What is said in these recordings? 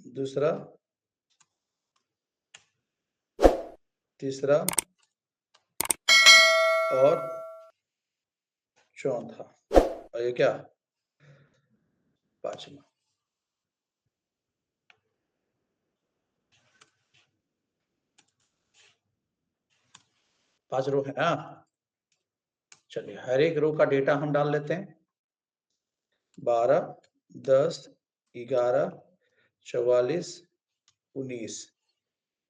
दूसरा, तीसरा और चौथा, और ये क्या, पांचवा। पांच रो है ना। चलिए हर एक रो का डेटा हम डाल लेते हैं। 12, 10, 11, 44, 19,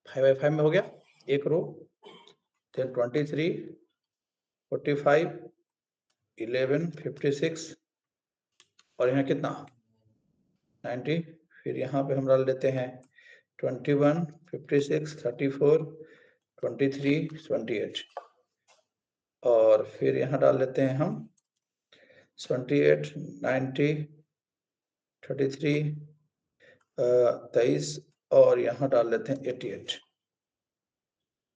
5x5 में हो गया एक रो। फिर 23, 45, 11, 56 और यहाँ कितना 90। फिर यहाँ पे हम डाल देते हैं 21, 56, 34, 23, 28 और फिर यहाँ डाल लेते हैं हम 28, 90, 33, 23 और यहाँ डाल लेते हैं 88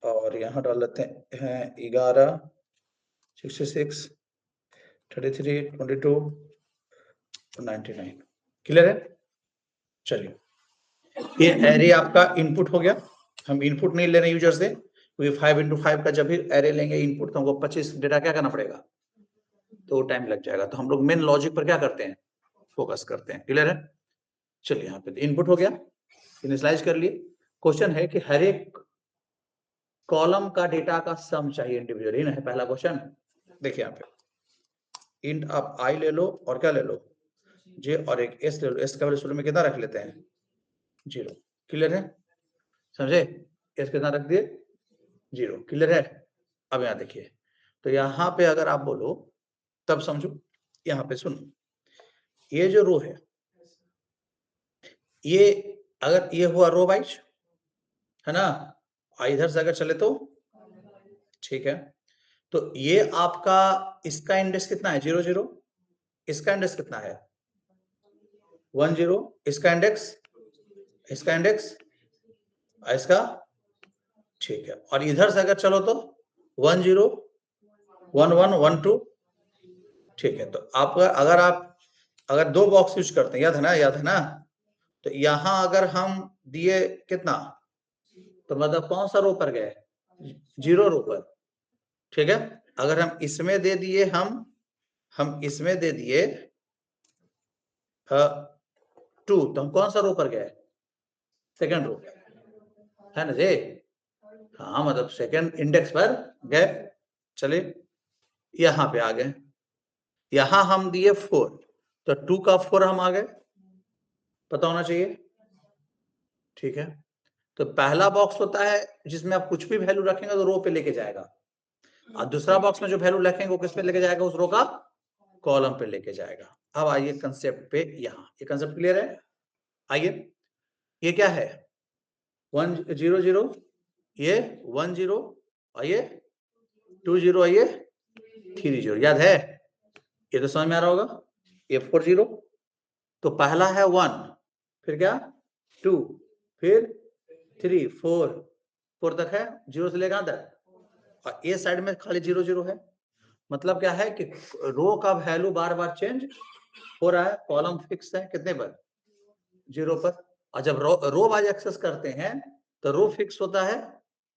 और यहाँ डाल लेते हैं 11, 66, 33, 22, 99। क्लियर है। चलिए ये एरे आपका इनपुट हो गया। हम इनपुट नहीं ले रहे यूजर से, क्योंकि 5 × 5 का जब भी एरे लेंगे इनपुट तो हमको 25 डेटा क्या करना पड़ेगा, तो टाइम लग जाएगा। तो हम लोग मेन लॉजिक पर क्या करते हैं, फोकस करते हैं। क्लियर है। चलिए यहाँ पे इनपुट हो गया, इनिशियलाइज कर लिए। क्वेश्चन है कि हर एक कॉलम का डेटा का सम चाहिए इंडिविजुअली ना है पहला क्वेश्चन। देखिए यहाँ पे इंट आप आई ले लो और क्या ले लो जे और एक एस ले लो। एस का वैल्यू शुरू में कितना रख लेते हैं 0। क्लियर है, समझे। एस कितना रख दिए 0। क्लियर है। अब यहाँ देखिए, तो यहाँ पे अगर आप बोलो तब समझो। यहाँ पे सुनो, ये जो रो है ये अगर ये हुआ रो वाइज है ना, इधर से अगर चले तो ठीक है। तो ये आपका इसका इंडेक्स कितना है 0 0, इसका इंडेक्स कितना है 1 0, इसका इंडेक्स इसका ठीक है। और इधर से अगर चलो तो 1 0 1 1 1 2 ठीक है। तो आप अगर दो बॉक्स यूज करते हैं, याद है ना। तो यहां अगर हम दिए कितना, तो मतलब कौन सा रो पर गए 0 रो पर। ठीक है। अगर हम इसमें दे दिए हम इसमें दे दिए 2 तो हम कौन सा रो पर गए, सेकंड रो है ना जी। हाँ मतलब सेकंड इंडेक्स पर गए। चलिए यहां पे आ गए, यहां हम दिए 4 तो 2 का 4 हम आ गए, पता होना चाहिए। ठीक है। तो पहला बॉक्स होता है जिसमें आप कुछ भी वैल्यू रखेंगे तो रो पे लेके जाएगा, और दूसरा बॉक्स में जो वैल्यू रखेंगे वो किस पे लेके जाएगा, उस रो का कॉलम पे लेके जाएगा। अब आइए कंसेप्ट पे, यहाँ ये कंसेप्ट क्लियर है। आइए ये क्या है 1 0 0, ये 1 0 और ये 2 0 और ये 3 0, याद है। ये तो समझ में आ रहा होगा। ये 4 0 तो पहला है 1, फिर क्या 2, फिर 3 4 तक है, 0 से लेकर तक, और ये साइड में खाली 0 0 है। मतलब क्या है कि रो का वैल्यू बार बार चेंज हो रहा है, कॉलम फिक्स है कितने पर 0 पर। और जब रो वाइज एक्सेस करते हैं तो रो फिक्स होता है,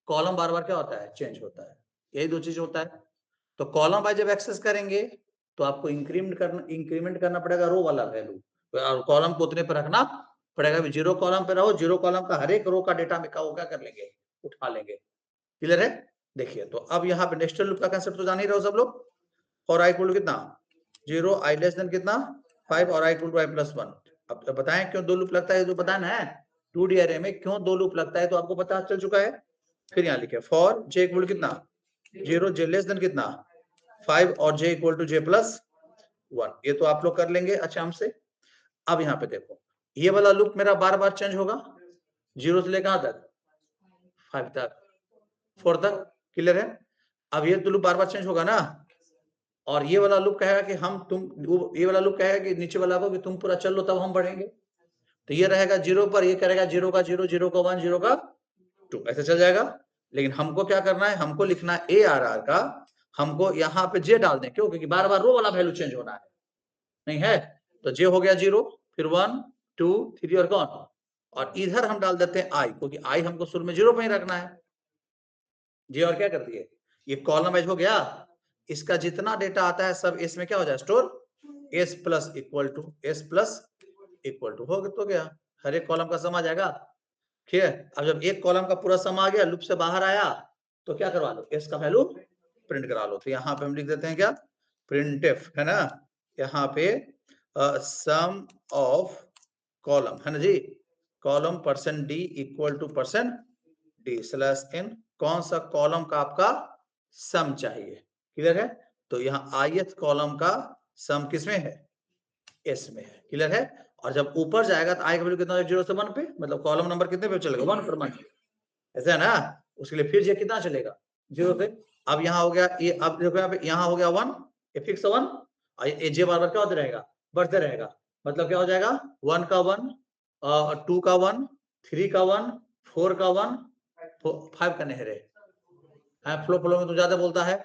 कॉलम बार बार क्या होता है चेंज होता है, यही दो चीज होता है। तो कॉलम वाइज जब एक्सेस करेंगे तो आपको इंक्रीमेंट करना पड़ेगा रो वाला वैल्यू, और कॉलम को उतने पर रखना पड़ेगा। 0 कॉलम पे रहो, 0 कॉलम का हर एक रो का डेटा में क्या कर लेंगे, उठा लेंगे। क्लियर है। देखिए तो अब यहाँ पे नेस्टेड लूप का कंसेप्ट तो जान ही रहो सब लोग। फॉर आई इक्वल टू कितना 0, आई लेस देन कितना 5 और I equal to I plus 1। अब बताएं क्यों दो लूप लगता है, जो बताना है 2D अरे में क्यों दो लूप लगता है तो आपको पता चल चुका है। फिर यहाँ लिखे फॉर जे इक्वल कितना 0, जे लेस देन कितना 5 और j equal to j plus 1। ये तो आप लोग कर लेंगे अच्छा हमसे। अब यहाँ पे देखो ये वाला लूप मेरा बार बार चेंज होगा, 0 से लेकर तक 5 तक 4 तक। क्लियर है। अब ये तो लूप बार बार चेंज होगा ना, और ये वाला लूप कहेगा कि ये वाला लूप कहेगा कि नीचे वाला को कि तुम पूरा चल लो तब हम बढ़ेंगे। तो ये रहेगा 0 पर, ये करेगा 0 का 0, 0 का 1, 0 का 2, ऐसे चल जाएगा। लेकिन हमको क्या करना है, हमको लिखना है ARR का, हमको यहाँ पे जे डाल दें। क्यों, क्योंकि बार बार रो वाला वैल्यू चेंज होना है, नहीं है। तो जे हो गया 0, फिर 1 2 3 और कौन और इधर हम डाल देते हैं आई, क्योंकि आई हमको शुरू में 0 पे ही रखना है जी। और क्या कर दिए, ये कॉलम वाइज हो गया, इसका जितना डेटा आता है सब इसमें क्या हो जाए store, S plus equal to S plus equal to हो तो गया, हर एक कॉलम का सम आ जाएगा। ठीक है, अब जब एक कॉलम का पूरा सम आ गया, लूप से बाहर आया, तो क्या करवा लो, एस का वैल्यू प्रिंट करा लो। तो यहाँ पे हम लिख देते हैं क्या, प्रिंटफ, है ना, यहाँ पे सम ऑफ कॉलम, है ना जी, column percent d equal to percent d slash n, कौन सा कॉलम का आपका सम चाहिए, क्लियर है। तो यहाँ ith कॉलम का सम किसमें है, एस में है, क्लियर है। और जब ऊपर जाएगा तो आई का वैल्यू कितना है, 0 से 1 पे, मतलब कॉलम नंबर कितने पे चलेगा, 1 पर मान, ऐसा है ना। उसके लिए फिर ये कितना चलेगा, 0 पे। अब यहाँ हो गया ये, अब देखो यहाँ पे, यहाँ हो गया 1, ये फिक्स 1, और ये जे बार बार क्या होता रहेगा, बढ़ते रहेगा, मतलब क्या हो जाएगा, 1 का 1, 2 का 1, 3 का 1, 4 का 1, 5 का नहीं रहे, फ्लो फ्लो में तो ज्यादा बोलता है,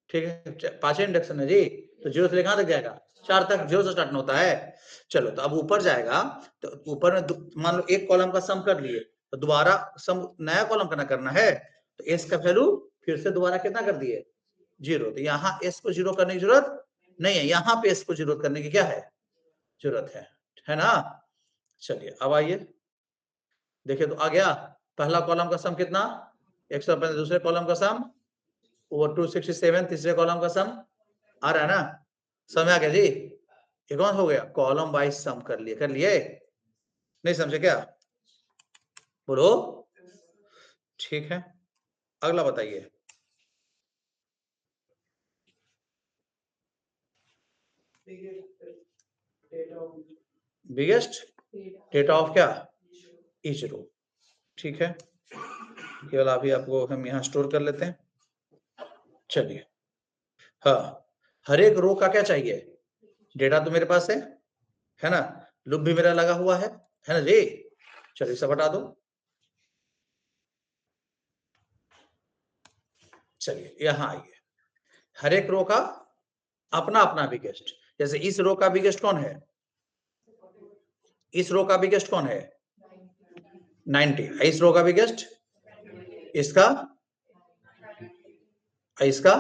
ठीक है, 5 इंडक्शन है जी, तो 0 से लेकर कहां तक जाएगा, 4 तक, 0 से स्टार्ट होता है। चलो, तो अब ऊपर जाएगा, तो ऊपर में मान लो एक कॉलम का सम कर लिए, तो दोबारा सम नया कॉलम करना है, तो एस का वैल्यू फिर से दोबारा कितना कर दिए, 0। तो यहाँ एस को 0 करने की जरूरत नहीं है, यहाँ पे एस को 0 करने की क्या है, जरूरत है ना। चलिए अब आइए, देखिए तो आ गया, पहला कॉलम का सम कितना 150, दूसरे कॉलम का सम वो 267, तीसरे कॉलम का सम आ रहा है ना, समझ आ गया जी। ये कौन हो गया, कॉलम वाइज सम कर लिए नहीं समझे क्या, बोलो, ठीक है। अगला बताइए, बिगेस्ट डेटा ऑफ क्या, ईच रो, ठीक है, केवल अभी आपको हम यहाँ स्टोर कर लेते हैं। चलिए, हाँ, हर एक रो का क्या चाहिए, डेटा तो मेरे पास है ना, लूप भी मेरा लगा हुआ है ना जी। चलिए सब हटा दो, चलिए यहाँ आइए, हर एक रो का अपना अपना बिगेस्ट, जैसे इस रो का बिगेस्ट कौन है, इस रो का बिगेस्ट कौन है 90, इस रो का बिगेस्ट, इसका इसका,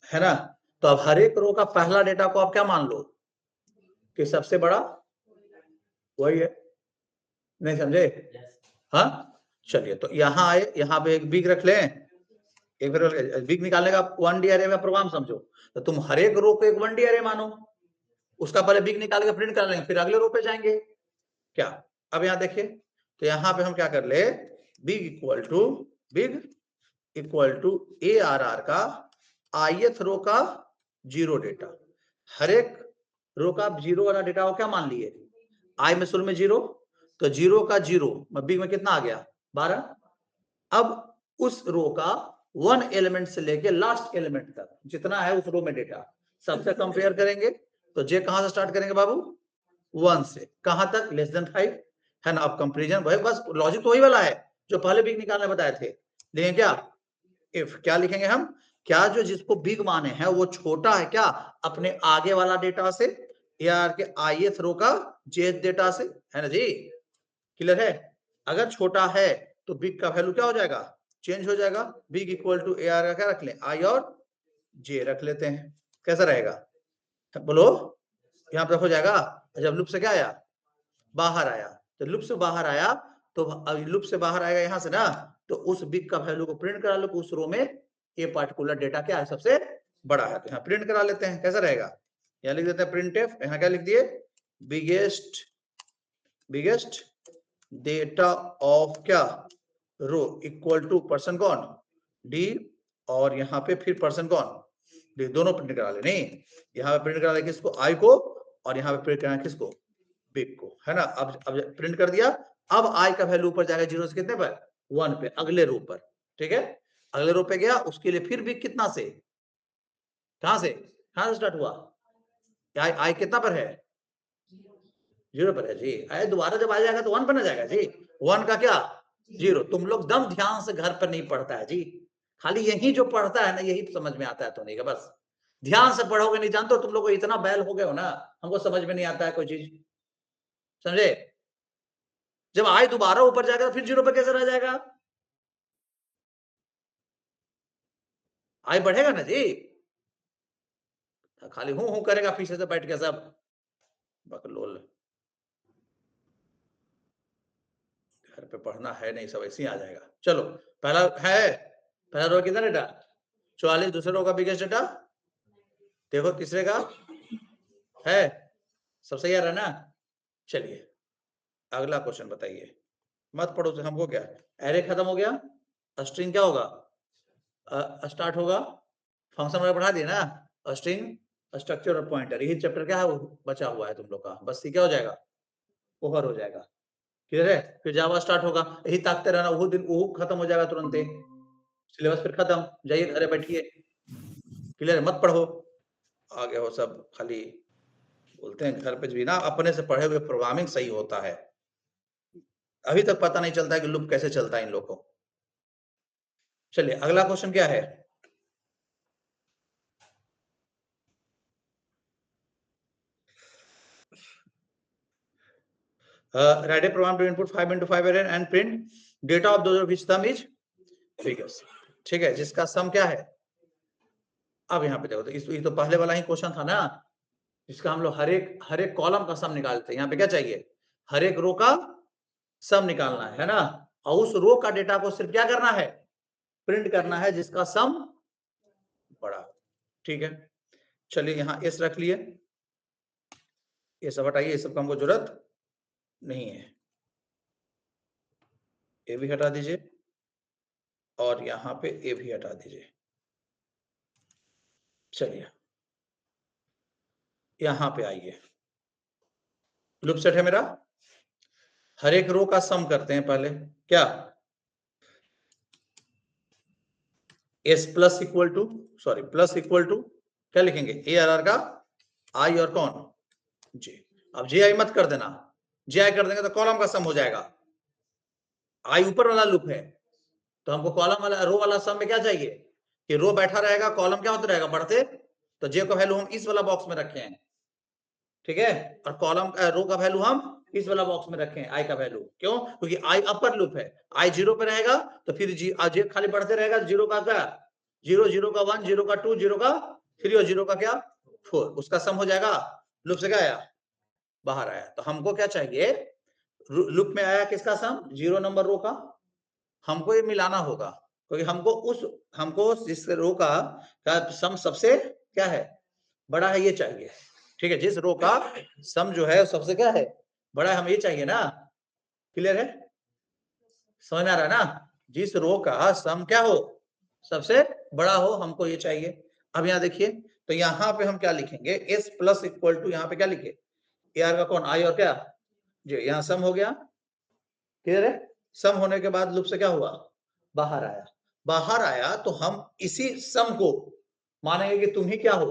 है ना। तो अब हर एक रो का पहला डेटा को आप क्या मान लो कि सबसे बड़ा वही है, नहीं समझे, हाँ। चलिए, तो यहाँ आए, यहाँ पे एक बिग रख लें, एक बार बिग निकालने का 1D अरे में प्रोग्राम समझो, तो तुम हर एक रो को एक 1D अरे मानो, उसका पहले बिग निकाल के प्रिंट कर लेंगे, फिर अगले रो पे जाएंगे क्या। अब यहाँ देखिए, तो यहाँ पे हम क्या कर ले, बिग इक्वल टू ARR का ith रो का 0 डेटा, हर एक रो का 0 वाला डेटा को क्या मान लिए, आई में शुरू में 0, तो 0 का 0 बिग में कितना आ गया 12। अब उस रो का 1 एलिमेंट से लेके लास्ट एलिमेंट तक जितना है उस रो में डेटा सबसे कंपेयर करेंगे, तो जे कहां से स्टार्ट करेंगे बाबू, 1 से कहां तक, लेस देन 5, है ना। अब कंपेरिजन भाई बस लॉजिक तो वही वाला है जो पहले बिग निकालने बताए थे, लेकिन क्या इफ क्या लिखेंगे हम, क्या जो जिसको बिग माने हैं वो छोटा है क्या अपने आगे वाला डेटा से, या के ith रो का jth डेटा से, है ना जी, क्लियर है। अगर छोटा है तो बिग का वैल्यू क्या हो जाएगा, चेंज हो जाएगा, बिग इक्वल टू AR का क्या रख लें, आई और जे रख लेते हैं, कैसा रहेगा, बोलो, यहाँ पे हो जाएगा। जब लूप से क्या आया, बाहर आया, तो लूप से बाहर आया, तो लूप से बाहर आएगा यहाँ से ना, तो उस बिग का वैल्यू को प्रिंट करा लो, उस रो में ये पार्टिकुलर डेटा क्या है सबसे बड़ा है, तो यहाँ प्रिंट करा लेते हैं, कैसा रहेगा, यहाँ लिख देते हैं प्रिंटफ, यहाँ क्या लिख दिए, बिगेस्ट डेटा ऑफ क्या रो इक्वल टू पर्सन कौन डी, और यहाँ पे फिर पर्सन कौन डी, दोनों प्रिंट करा ले, नहीं यहाँ पे प्रिंट करा ले किसको, आई को, और यहाँ पे प्रिंट करना किसको, बिग को, है ना। अब प्रिंट कर दिया, अब आई का वैल्यू ऊपर जाएगा 0 से कितने पर, 1 पे, अगले रो पर, ठीक है, अगले रो पे गया, उसके लिए फिर बिग कितना से, कहां से स्टार्ट हुआ, आई कितना पर है, 0 पर है जी, आई दोबारा जब आ जाएगा तो 1 पर ना जाएगा जी, 1 का क्या 0। तुम लोग दम ध्यान से घर पर नहीं पढ़ता है जी, खाली यही जो पढ़ता है ना यही समझ में आता है, तो नहीं का बस ध्यान से पढ़ोगे नहीं, जानते हो तुम लोग इतना बैल हो गए हो ना, हमको समझ में नहीं आता है कोई चीज, समझे? जब आई दोबारा ऊपर जाएगा फिर 0 पे कैसे रह जाएगा? आई बढ़ेगा ना जी। खाली हूं करेगा पीछे से बैठ के सब बकलोल। घर पे पढ़ना है नहीं, सब ऐसे ही आ जाएगा। चलो पहला है, पहला रो कितना डेटा 44, दूसरे रो का बिगेस्ट डेटा देखो, तीसरे का है, सब सही आ रहा है ना? चलिए अगला क्वेश्चन बताइए, मत पढ़ो तो हमको क्या, एरे खत्म हो गया, स्ट्रिंग क्या होगा, स्टार्ट होगा, फंक्शन में पढ़ा दिए ना, स्ट्रिंग स्ट्रक्चर और पॉइंटर, यही चैप्टर क्या है बचा हुआ है तुम लोग का, बस क्या हो जाएगा, ओवर हो जाएगा। क्लियर है? फिर जावा स्टार्ट होगा, यही ताकते रहना, वो दिन वो खत्म हो जाएगा तुरंत ही, सिलेबस फिर खत्म, जाइए घरे बैठिए। क्लियर है? मत पढ़ो आगे हो सब, खाली बोलते हैं घर पे भी ना, अपने से पढ़े हुए प्रोग्रामिंग सही होता है। अभी तक पता नहीं चलता है कि लूप कैसे चलता है इन लोगों को। चलिए अगला क्वेश्चन क्या है, write a program to input 5 into 5 array and print data of those of which sum is figures। ठीक है, जिसका सम क्या है, अब यहाँ पे देखो तो ये तो पहले वाला ही क्वेश्चन था ना, जिसका हम लोग हर एक कॉलम का सम निकालते हैं। यहाँ पे क्या चाहिए, हर एक रो का सम निकालना है ना, और उस रो का डेटा को सिर्फ क्या करना है, प्रिंट करना है जिसका सम बड़ा। ठीक है, चलिए यहाँ एस रख लिए, ये सब हटाइए, ये सब का हमको जरूरत नहीं है, ये भी हटा दीजिए और यहाँ पे ये भी हटा दीजिए। चलिए यहाँ पे आइए, लूप सेट है मेरा, हर एक रो का सम करते हैं पहले, क्या S plus equal to, sorry plus equal to क्या लिखेंगे, ए आर आर का आई और कौन जे। अब जे आई मत कर देना, जे आई कर देंगे तो कॉलम का सम हो जाएगा, आई ऊपर वाला लूप है तो हमको कॉलम वाला रो वाला सम में क्या चाहिए कि रो बैठा रहेगा, कॉलम क्या होता रहेगा बढ़ते, तो जे का वैल्यू हम इस वाला बॉक्स में रखे हैं। ठीक है, और कॉलम रो का वैल्यू हम इस वाला बॉक्स में रखें, आई का वैल्यू, क्यों, क्योंकि आई अपर लूप है, आई 0 पे रहेगा तो फिर जे खाली बढ़ते रहेगा, 0 का क्या 0, 0 का 1, 0 का 2, 0 का 3 और 0 का क्या 4, उसका सम हो जाएगा, लूप से क्या आया बाहर आया। तो हमको क्या चाहिए, लूप में आया किसका सम, 0 नंबर रो का, हमको ये मिलाना होगा, क्योंकि हमको जिस रो का सम सबसे क्या है बड़ा है ये चाहिए। ठीक है, जिस रो का सम जो है सबसे क्या है बड़ा है, हम ये चाहिए ना। क्लियर है, समझ में आ रहा है ना, जिस रो का सम क्या हो सबसे बड़ा हो, हमको ये चाहिए। अब यहाँ देखिए, तो यहाँ पे हम क्या लिखेंगे, एस प्लस इक्वल टू, यहाँ पे क्या लिखे, ए आर का कौन आई और क्या जी, यहाँ सम हो गया। क्लियर है, सम होने के बाद लूप से क्या हुआ बाहर आया, बाहर आया तो हम इसी सम को मानेंगे कि तुम ही क्या हो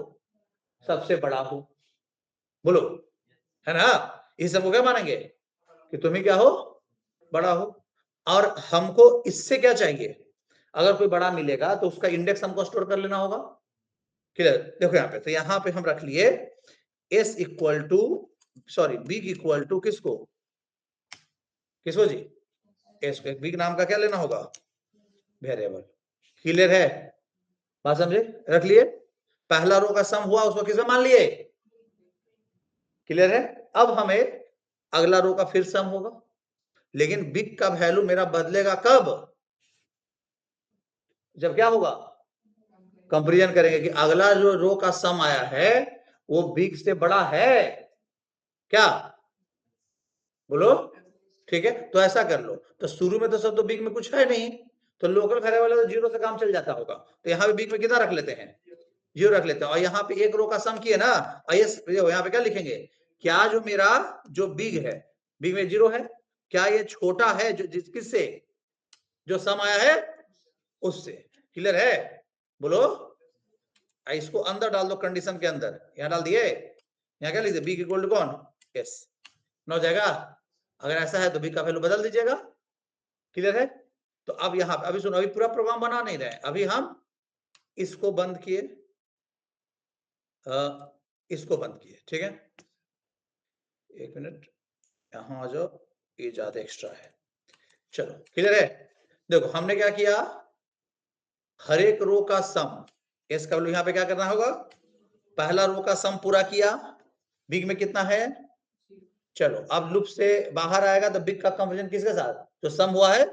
सबसे बड़ा हो, बोलो है ना, इस सब को क्या मानेंगे कि तुम ही क्या हो बड़ा हो। और हमको इससे क्या चाहिए, अगर कोई बड़ा मिलेगा तो उसका इंडेक्स हमको स्टोर कर लेना होगा। क्लियर, देखो यहाँ पे, तो यहाँ पे हम रख लिए S equal to, sorry B equal to किसको किसको जी, एस को, बी नाम का क्या लेना होगा वेरिएबल। क्लियर है, बात समझे, रख लिए, पहला रो का सम हुआ उसको किसमें मान लिए। क्लियर है, अब हमें अगला रो का फिर सम होगा, लेकिन बिग का वैल्यू मेरा बदलेगा कब, जब क्या होगा कंपेरिजन करेंगे कि अगला जो रो का सम आया है वो बिग से बड़ा है क्या, बोलो। ठीक है, तो ऐसा कर लो, तो शुरू में तो सब तो बिग में कुछ है नहीं, तो लोकल वेरिएबल तो 0 से काम चल जाता होगा, तो यहाँ पे बिग में कितना रख लेते हैं 0 रख लेते हैं, और यहाँ पे एक रो का सम किए ना, यहाँ पे क्या लिखेंगे, क्या जो मेरा जो बिग है, बिग में 0 है, क्या ये छोटा है जो किससे जो सम आया है उससे। क्लियर है, बोलो, इसको अंदर डाल दो कंडीशन के अंदर, यहाँ डाल दिए, यहाँ क्या लिख बी इक्वल टू कौन एस, न हो जाएगा। अगर ऐसा है तो बी का वैल्यू बदल दीजिएगा। क्लियर है, तो अब यहाँ अभी सुनो, अभी पूरा प्रोग्राम बना नहीं रहे, अभी हम इसको बंद किए, इसको बंद किए, ठीक है, एक मिनट, यहाँ आ जाओ, ये ज्यादा एक्स्ट्रा है। चलो क्लियर है। देखो हमने क्या किया, हर एक रो का सम, एस का वैल्यू यहाँ पे क्या करना होगा, पहला रो का सम पूरा किया, बिग में कितना है, चलो अब लूप से बाहर आएगा तो बिग का कंपेरिजन किसके साथ, जो सम हुआ है,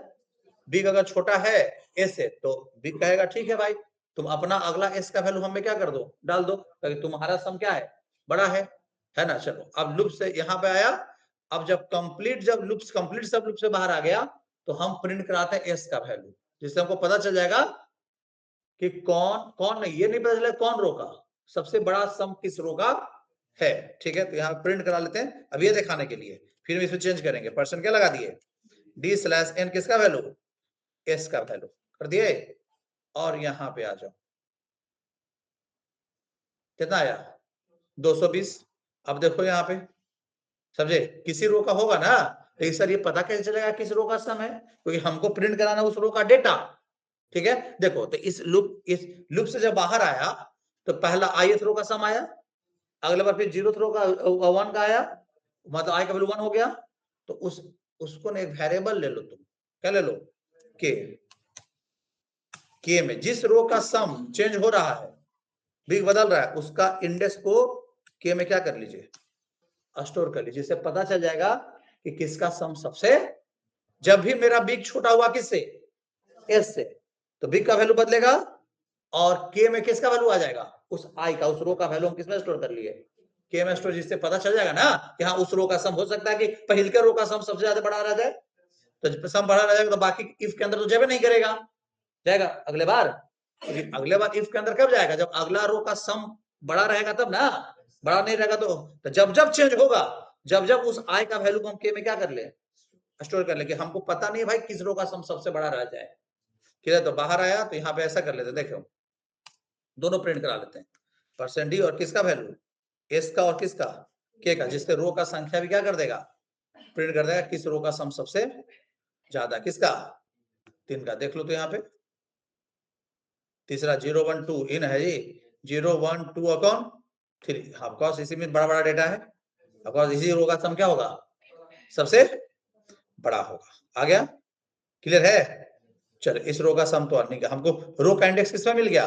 बिग अगर छोटा है एस से तो बिग कहेगा ठीक है भाई, तुम अपना अगला एस का वैल्यू हमें क्या कर दो, डाल दो, क्योंकि तुम्हारा सम क्या है, बड़ा है ना। चलो अब लूप से यहाँ पे आया, अब जब लूप कंप्लीट सब लूप से बाहर आ गया तो हम प्रिंट कराते हैं एस का वैल्यू, जिससे हमको पता चल जाएगा कि कौन नहीं, ये नहीं पता चला कौन रो का सबसे बड़ा सम किस रो का है। ठीक है, तो यहाँ प्रिंट करा लेते हैं अब ये दिखाने के लिए, फिर हम इसमें चेंज करेंगे, परसेंट क्या लगा दिए, d/n किसका वैल्यू, एस का वैल्यू कर दिए, और यहां पे आ जाओ, कितना आया 220। अब देखो यहाँ पे, समझे, किसी रो का होगा ना, तो सर ये पता कैसे चलेगा किस रो का सम है, क्योंकि हमको प्रिंट कराना उस रो का डेटा। ठीक है, देखो तो इस लूप से जब बाहर आया तो पहला ith रो का सम आया, अगले बार फिर 0th रो का 1 का आया, मतलब i का वैल्यू 1 हो गया, तो उसको ना एक वेरिएबल ले लो तुम, क्या ले लो, के में जिस रो का सम चेंज हो रहा है, बिग बदल रहा है, उसका इंडेक्स को के में क्या कर लीजिए, स्टोर कर लीजिए, जिससे पता चल जाएगा कि किसका सम सबसे, जब भी मेरा बिग छोटा हुआ किससे, एस से, तो बिग का वैल्यू बदलेगा और के में किसका वैल्यू आ जाएगा, उस आई का, उस रो का वैल्यू हम किसमें स्टोर कर लिए, के में स्टोर, जिससे पता चल जाएगा ना कि हाँ उस रो का सम हो सकता है कि पहले के रो का सम सबसे ज्यादा बड़ा रह जाए, तो सम बड़ा रह जाएगा तो बाकी इफ के अंदर तो जब नहीं करेगा, जाएगा अगले बार इफ के अंदर कब जाएगा, जब अगला रो का सम बड़ा रहेगा तब ना, बड़ा नहीं रहेगा तो जब चेंज होगा, जब उस आई का वैल्यू को हम के में क्या कर ले, स्टोर कर ले, कि हमको पता नहीं भाई किस रो का सम सबसे बड़ा रह जाए। ठीक है, तो बाहर आया तो यहाँ पे ऐसा कर लेते हैं, देखो दोनों प्रिंट करा लेते हैं, परसेंट डी और किसका वैल्यू, एस का और किसका, के का, जिससे रो का संख्या भी क्या कर देगा, प्रिंट कर देगा किस रो का सम सबसे ज्यादा, किसका, 3 का। देख लो तो यहाँ पे तीसरा 0 1 2 इन है जी, 0 1 2 अपॉन 3, ऑफकोर्स इसी में बड़ा देखा है, ऑफकोर्स इसी रो का सम क्या होगा, सबसे बड़ा होगा। आ गया, क्लियर है। चलो इस रो का सम तो नहीं का, हमको रो का इंडेक्स किसमें मिल गया,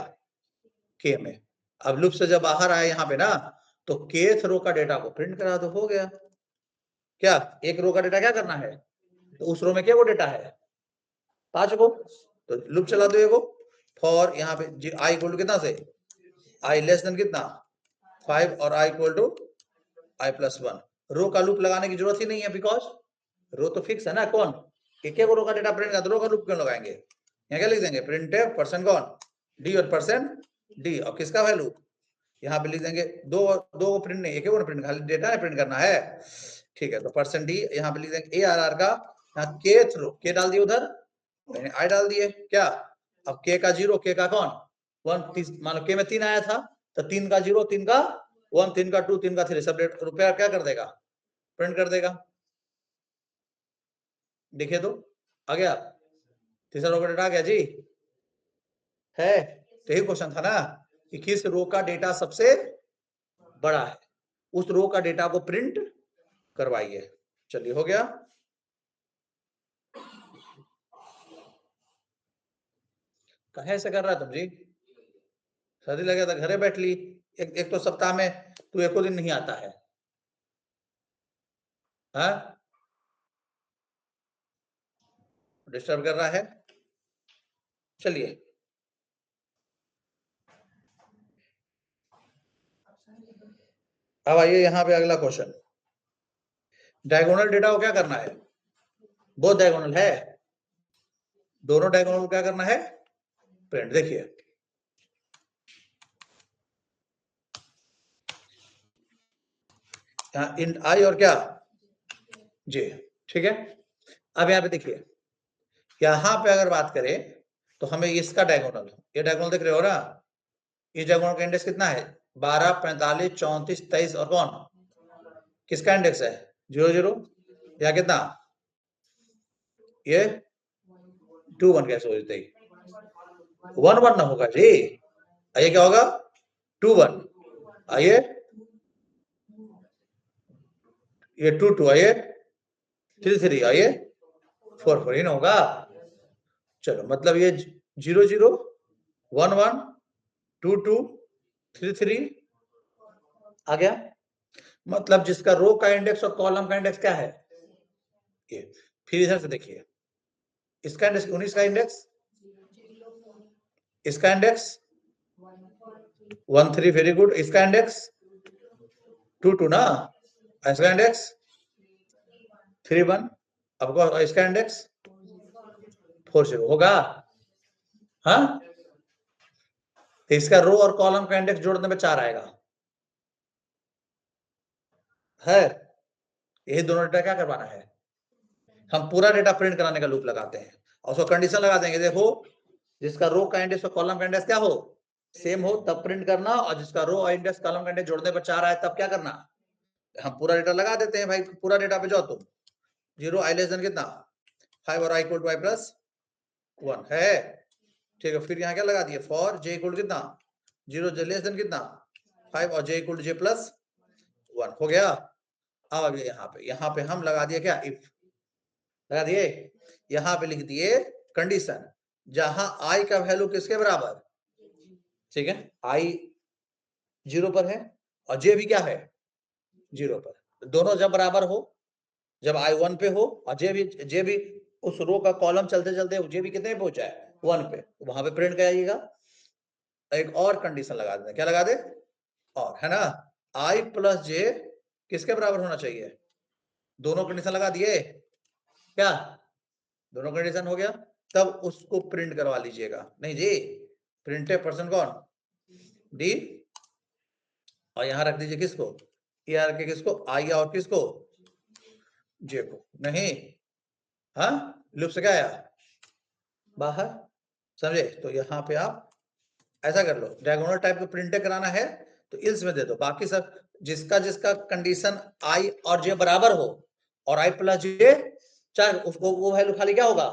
के में। अब लूप से जब बाहर आया यहाँ पे ना, तो केथ रो का डेटा को प्रिंट करा दो, हो गया। क्या एक रो का डेटा क्या करना है, तो उस रो में क्या वो डेटा है, 5 को, तो लूप चला दो एगो फॉर, यहाँ पे आई इक्वल टू कितना से, आई लेस देन कितना 5 और I equal to I plus 1। रो का लूप लगाने की जरूरत ही नहीं है, बिकॉज रो तो फिक्स है ना, कौन, एक रो का डेटा प्रिंट कर, रो का लूप क्यों लगाएंगे, यहाँ क्या लिख देंगे, प्रिंट परसेंट कौन, डी और परसेंट डी, और किसका वैल्यू, यहाँ पे लिख देंगे दो प्रिंट नहीं, एक प्रिंट, खाली डेटा है प्रिंट करना है। ठीक है, तो परसेंट डी यहाँ पे लिख देंगे, ए आर आर का, यहाँ के थ्रू के डाल दिए उधर, मैंने आई डाल दिए, क्या, अब के का 0, के का कौन 1, मान लो के में 3 आया था, तो 3 का 0, 3 का 1, 3 का 2, 3 का 3, सब रुपया क्या कर देगा, प्रिंट कर देगा। देखिए तो आ गया, तीसरा रो का डेटा आ गया जी, है, तो यही क्वेश्चन था ना कि किस रो का डेटा सबसे बड़ा है, उस रो का डेटा को प्रिंट करवाइए। चलिए हो गया, कहे से कर रहा तुम जी, सर्दी लगे तो घरे बैठ ली, एक तो सप्ताह में तू एको दिन नहीं आता है, हाँ डिस्टर्ब कर रहा है। चलिए अब आइए यहाँ पे अगला क्वेश्चन, डायगोनल डेटा को क्या करना है, बहुत डायगोनल है, दोनों डायगोनल को क्या करना है, प्रिंट। देखिए इन आई और क्या जे, ठीक है। अब यहाँ पे देखिए, यहाँ पे अगर बात करें तो हमें इसका डायगोनल, ये डायगोनल देख रहे हो ना, इस डायगोनल का इंडेक्स कितना है, 12 45 34 23, और कौन, किसका इंडेक्स है 0 0, या कितना, ये 2 1 कैसे हो जाते, 1 1 ना होगा जी, आइए क्या होगा 2 1, आइए ये 2 2, आइए 3 3 आइए 4 4 इन होगा। चलो मतलब ये 0 0 1 1 2 2 3 3 आ गया। मतलब जिसका रो का इंडेक्स और कॉलम का इंडेक्स क्या है ये। फिर इधर से देखिए इसका इंडेक्स 19 का इंडेक्स, इसका इंडेक्स 1 3 वेरी गुड, इसका इंडेक्स 2 2 ना, इसका इंडेक्स 3 1, अब इसका इंडेक्स 4 0 होगा। हाँ तो इसका रो और कॉलम का इंडेक्स जोड़ने में 4 आएगा है। यही दोनों डेटा क्या करवाना है, हम पूरा डेटा प्रिंट कराने का लूप लगाते हैं और उसको कंडीशन लगा देंगे। देखो जिसका रो का इंडेक्स और कॉलम का इंडेक्स क्या हो, सेम हो तब प्रिंट करना, और जिसका रो और इंडेक्स कॉलम का इंडेक्स जोड़ने पर 4 आए तब क्या करना, हम पूरा डेटा लगा देते हैं भाई। पूरा डेटा पे जाओ तुम, 0 i लेस देन कितना 5 और i equal to i plus 1 है, ठीक है। फिर यहाँ क्या लगा दिए, फॉर j इक्वल कितना 0 लेस देन कितना 5 और j equal to j plus 1 हो गया। अब यहाँ पे हम लगा दिए क्या, इफ लगा दिए, यहाँ पे लिख दिए कंडीशन जहां i का वैल्यू किसके बराबर, ठीक है, i 0 पर है और j भी क्या है 0 पर, दोनों जब बराबर हो, जब i 1 पे हो और j भी उस रो का कॉलम चलते चलते j भी कितने पे पहुंचा है 1 पे, तो वहां पे प्रिंट कराइएगा। एक और कंडीशन लगा देना, क्या लगा दे, और है ना, i प्लस j किसके बराबर होना चाहिए, दोनों कंडीशन लगा दिए क्या, दोनों कंडीशन हो गया, तब उसको प्रिंट करवा लीजिएगा। नहीं जी, प्रिंटेड पर्सन कौन डी, और यहां रख दीजिए किसको, यार के किसको आई और किसको जे को, नहीं हाँ लूप से क्या आया बाहर, समझे। तो यहाँ पे आप ऐसा कर लो, डायगोनल टाइप को प्रिंट कराना है तो इल्स में दे दो, बाकी सब जिसका जिसका कंडीशन आई और जे बराबर हो और आई प्लस जे चाहे उसको वो वैल्यू खाली क्या होगा,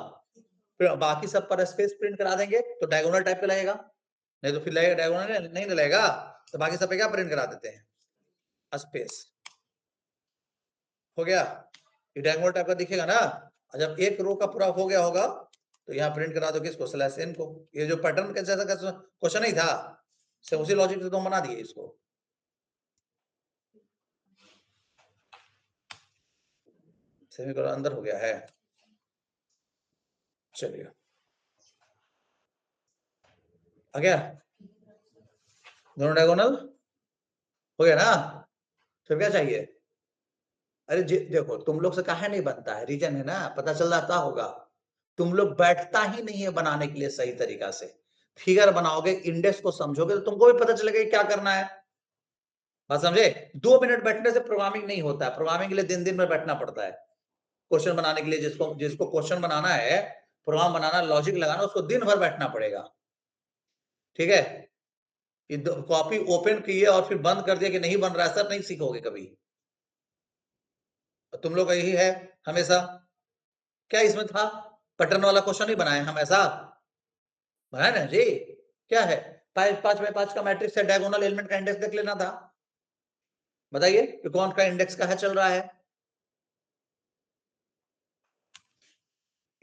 फिर बाकी सब पर स्पेस प्रिंट करा देंगे तो डायगोनल टाइप पे लगेगा, नहीं तो फिर लगेगा डायगोनल नहीं लगेगा, तो बाकी सब पे क्या प्रिंट करा देते हैं स्पेस, हो गया। ये डायगोनल टाइप का दिखेगा ना, जब एक रो का पूरा हो गया होगा तो यहाँ प्रिंट करा दो किसको, स्लैश एन को। ये जो पैटर्न कैसे क्वेश्चन नहीं था, से उसी लॉजिक से तो बना दिए इसको। सेमीकोलन अंदर हो गया है, चलिए आ गया, दोनों डायगोनल हो गया ना, फिर क्या चाहिए, अरे देखो तुम लोग से काहे नहीं बनता है, रीजन है ना, पता चल जाता होगा, तुम लोग बैठता ही नहीं है बनाने के लिए सही तरीका से। फिगर बनाओगे, इंडेक्स को समझोगे तो तुमको भी पता चलेगा क्या करना है, बात समझे। 2 मिनट बैठने से प्रोग्रामिंग नहीं होता है, प्रोग्रामिंग के लिए दिन दिन में बैठना पड़ता है। क्वेश्चन बनाने के लिए जिसको जिसको क्वेश्चन बनाना है, प्रोग्राम बनाना, लॉजिक लगाना, उसको दिन भर बैठना पड़ेगा, ठीक है। कॉपी ओपन किए और फिर बंद कर दिया कि नहीं बन रहा है सर, नहीं सीखोगे कभी। तुम लोग का यही है हमेशा, क्या इसमें था, पैटर्न वाला क्वेश्चन ही बनाए हम, ऐसा बनाए ना जी, क्या है 5 का मैट्रिक्स है, डायगोनल एलिमेंट का इंडेक्स देख लेना था, बताइए कि कौन का इंडेक्स का है चल रहा है,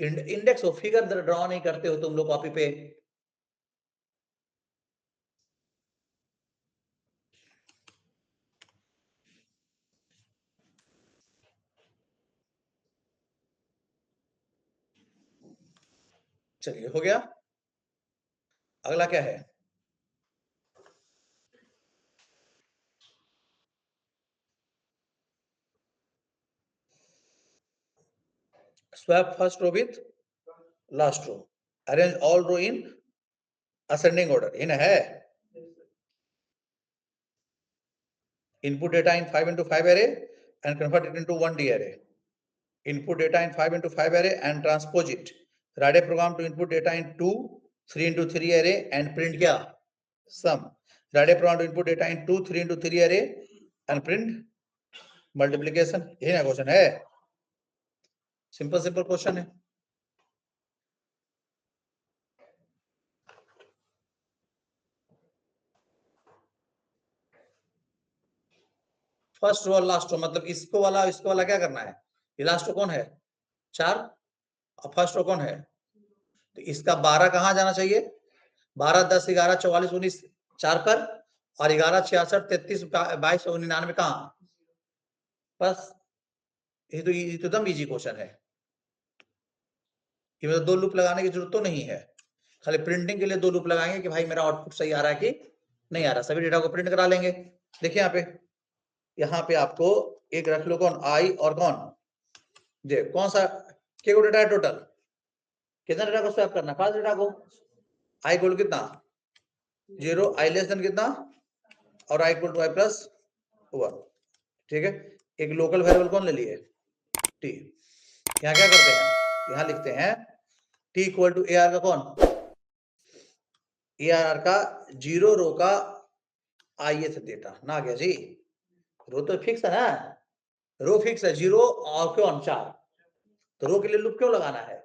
इंडेक्स हो, फिगर ड्रॉ नहीं करते हो तुम लोग कॉपी पे। चलिए हो गया, अगला क्या है, swap first row with last row, arrange all row in ascending order, in है input data in 5 into 5 array and convert it into 1D array, input data in 5 into 5 array and transpose it, write a program to input data in 2 3 into 3 array and print क्या sum, write a program to input data in 2 3 into 3 array and print multiplication, यही ना question है, simple simple question है। First row और last row मतलब इसको वाला क्या करना है, ये लास्ट रो कौन है 4 और फर्स्ट रो कौन है, तो इसका 12 कहाँ जाना चाहिए, 12 10 11 44 19 4 पर, और 11 66 33 22 और 99 कहाँ, बस ये तो एकदम इजी क्वेश्चन है। ये मतलब 2 लूप लगाने की जरूरत तो नहीं है, खाली प्रिंटिंग के लिए 2 लूप लगाएंगे कि भाई मेरा आउटपुट सही आ रहा है कि नहीं आ रहा, सभी डेटा को प्रिंट करा लेंगे। देखिए यहाँ पे आपको एक रख लो कौन आई और कौन जे, कौन सा क्या डेटा है टोटल, कितना डेटा को स्वैप करना, 5 डेटा को, आई इक्वल कितना 0, आई लेस देन कितना, और I equal to I plus 1, ठीक है। एक लोकल वेरिएबल कौन ले लिए टी, यहाँ क्या करते हैं, यहाँ लिखते हैं T equal to A R का कौन, ए आर का 0 रो का ith डेटा ना, गया जी, रो तो फिक्स है ना, रो फिक्स है 0 और कौन 4, तो रो के लिए लूप क्यों लगाना है,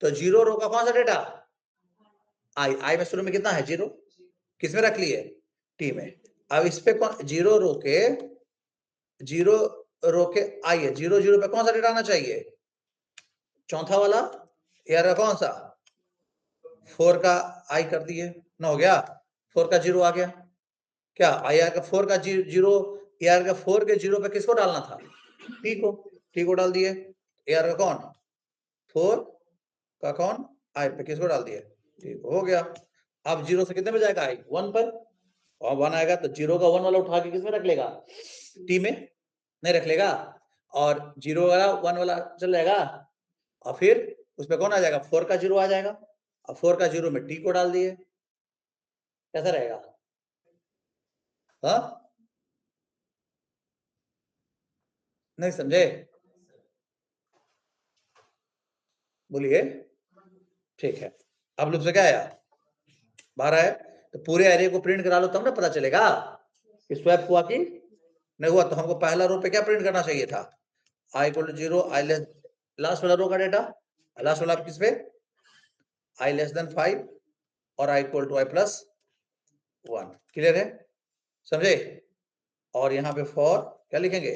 तो 0 रो का कौन सा डेटा आई में शुरू में कितना है 0, किसमें रख लिए टी में, अब इस पे कौन 0 रो के आई है, 0 0 पे कौन सा डेटा आना चाहिए, चौथा वाला, यार कौन सा 4 का आई कर दिए ना, हो गया 4 का 0 आ गया, क्या आई आर का 4 का 0, ए आर का 4 के 0 पे किसको डालना था टी को डाल दिए, ए आर का कौन 4 का कौन आई पे किसको डाल दिए टी को, हो गया। अब 0 से कितने में जाएगा आई 1 पर, और 1 आएगा तो 0 का 1 वाला उठा के किसमें रख लेगा टी में, नहीं रख लेगा, और 0 वाला 1 वाला चल जाएगा, और फिर उसमें कौन आ जाएगा 4 का 0 आ जाएगा, और 4 का 0 में टी को डाल दिए, कैसा रहेगा, हाँ नहीं समझे, बोलिए, ठीक है। अब लूप से क्या आया 12 है, तो पूरे एरे को प्रिंट करा लो तब ना पता चलेगा कि स्वैप हुआ कि नहीं हुआ, तो हमको पहला रो पे क्या प्रिंट करना चाहिए था, I equal to 0, I less, last वाला रो का डेटा, लास्ट वाला किस पे आई लेस देन 5 और I equal to I plus 1, clear है, समझे। और यहाँ पे फॉर क्या लिखेंगे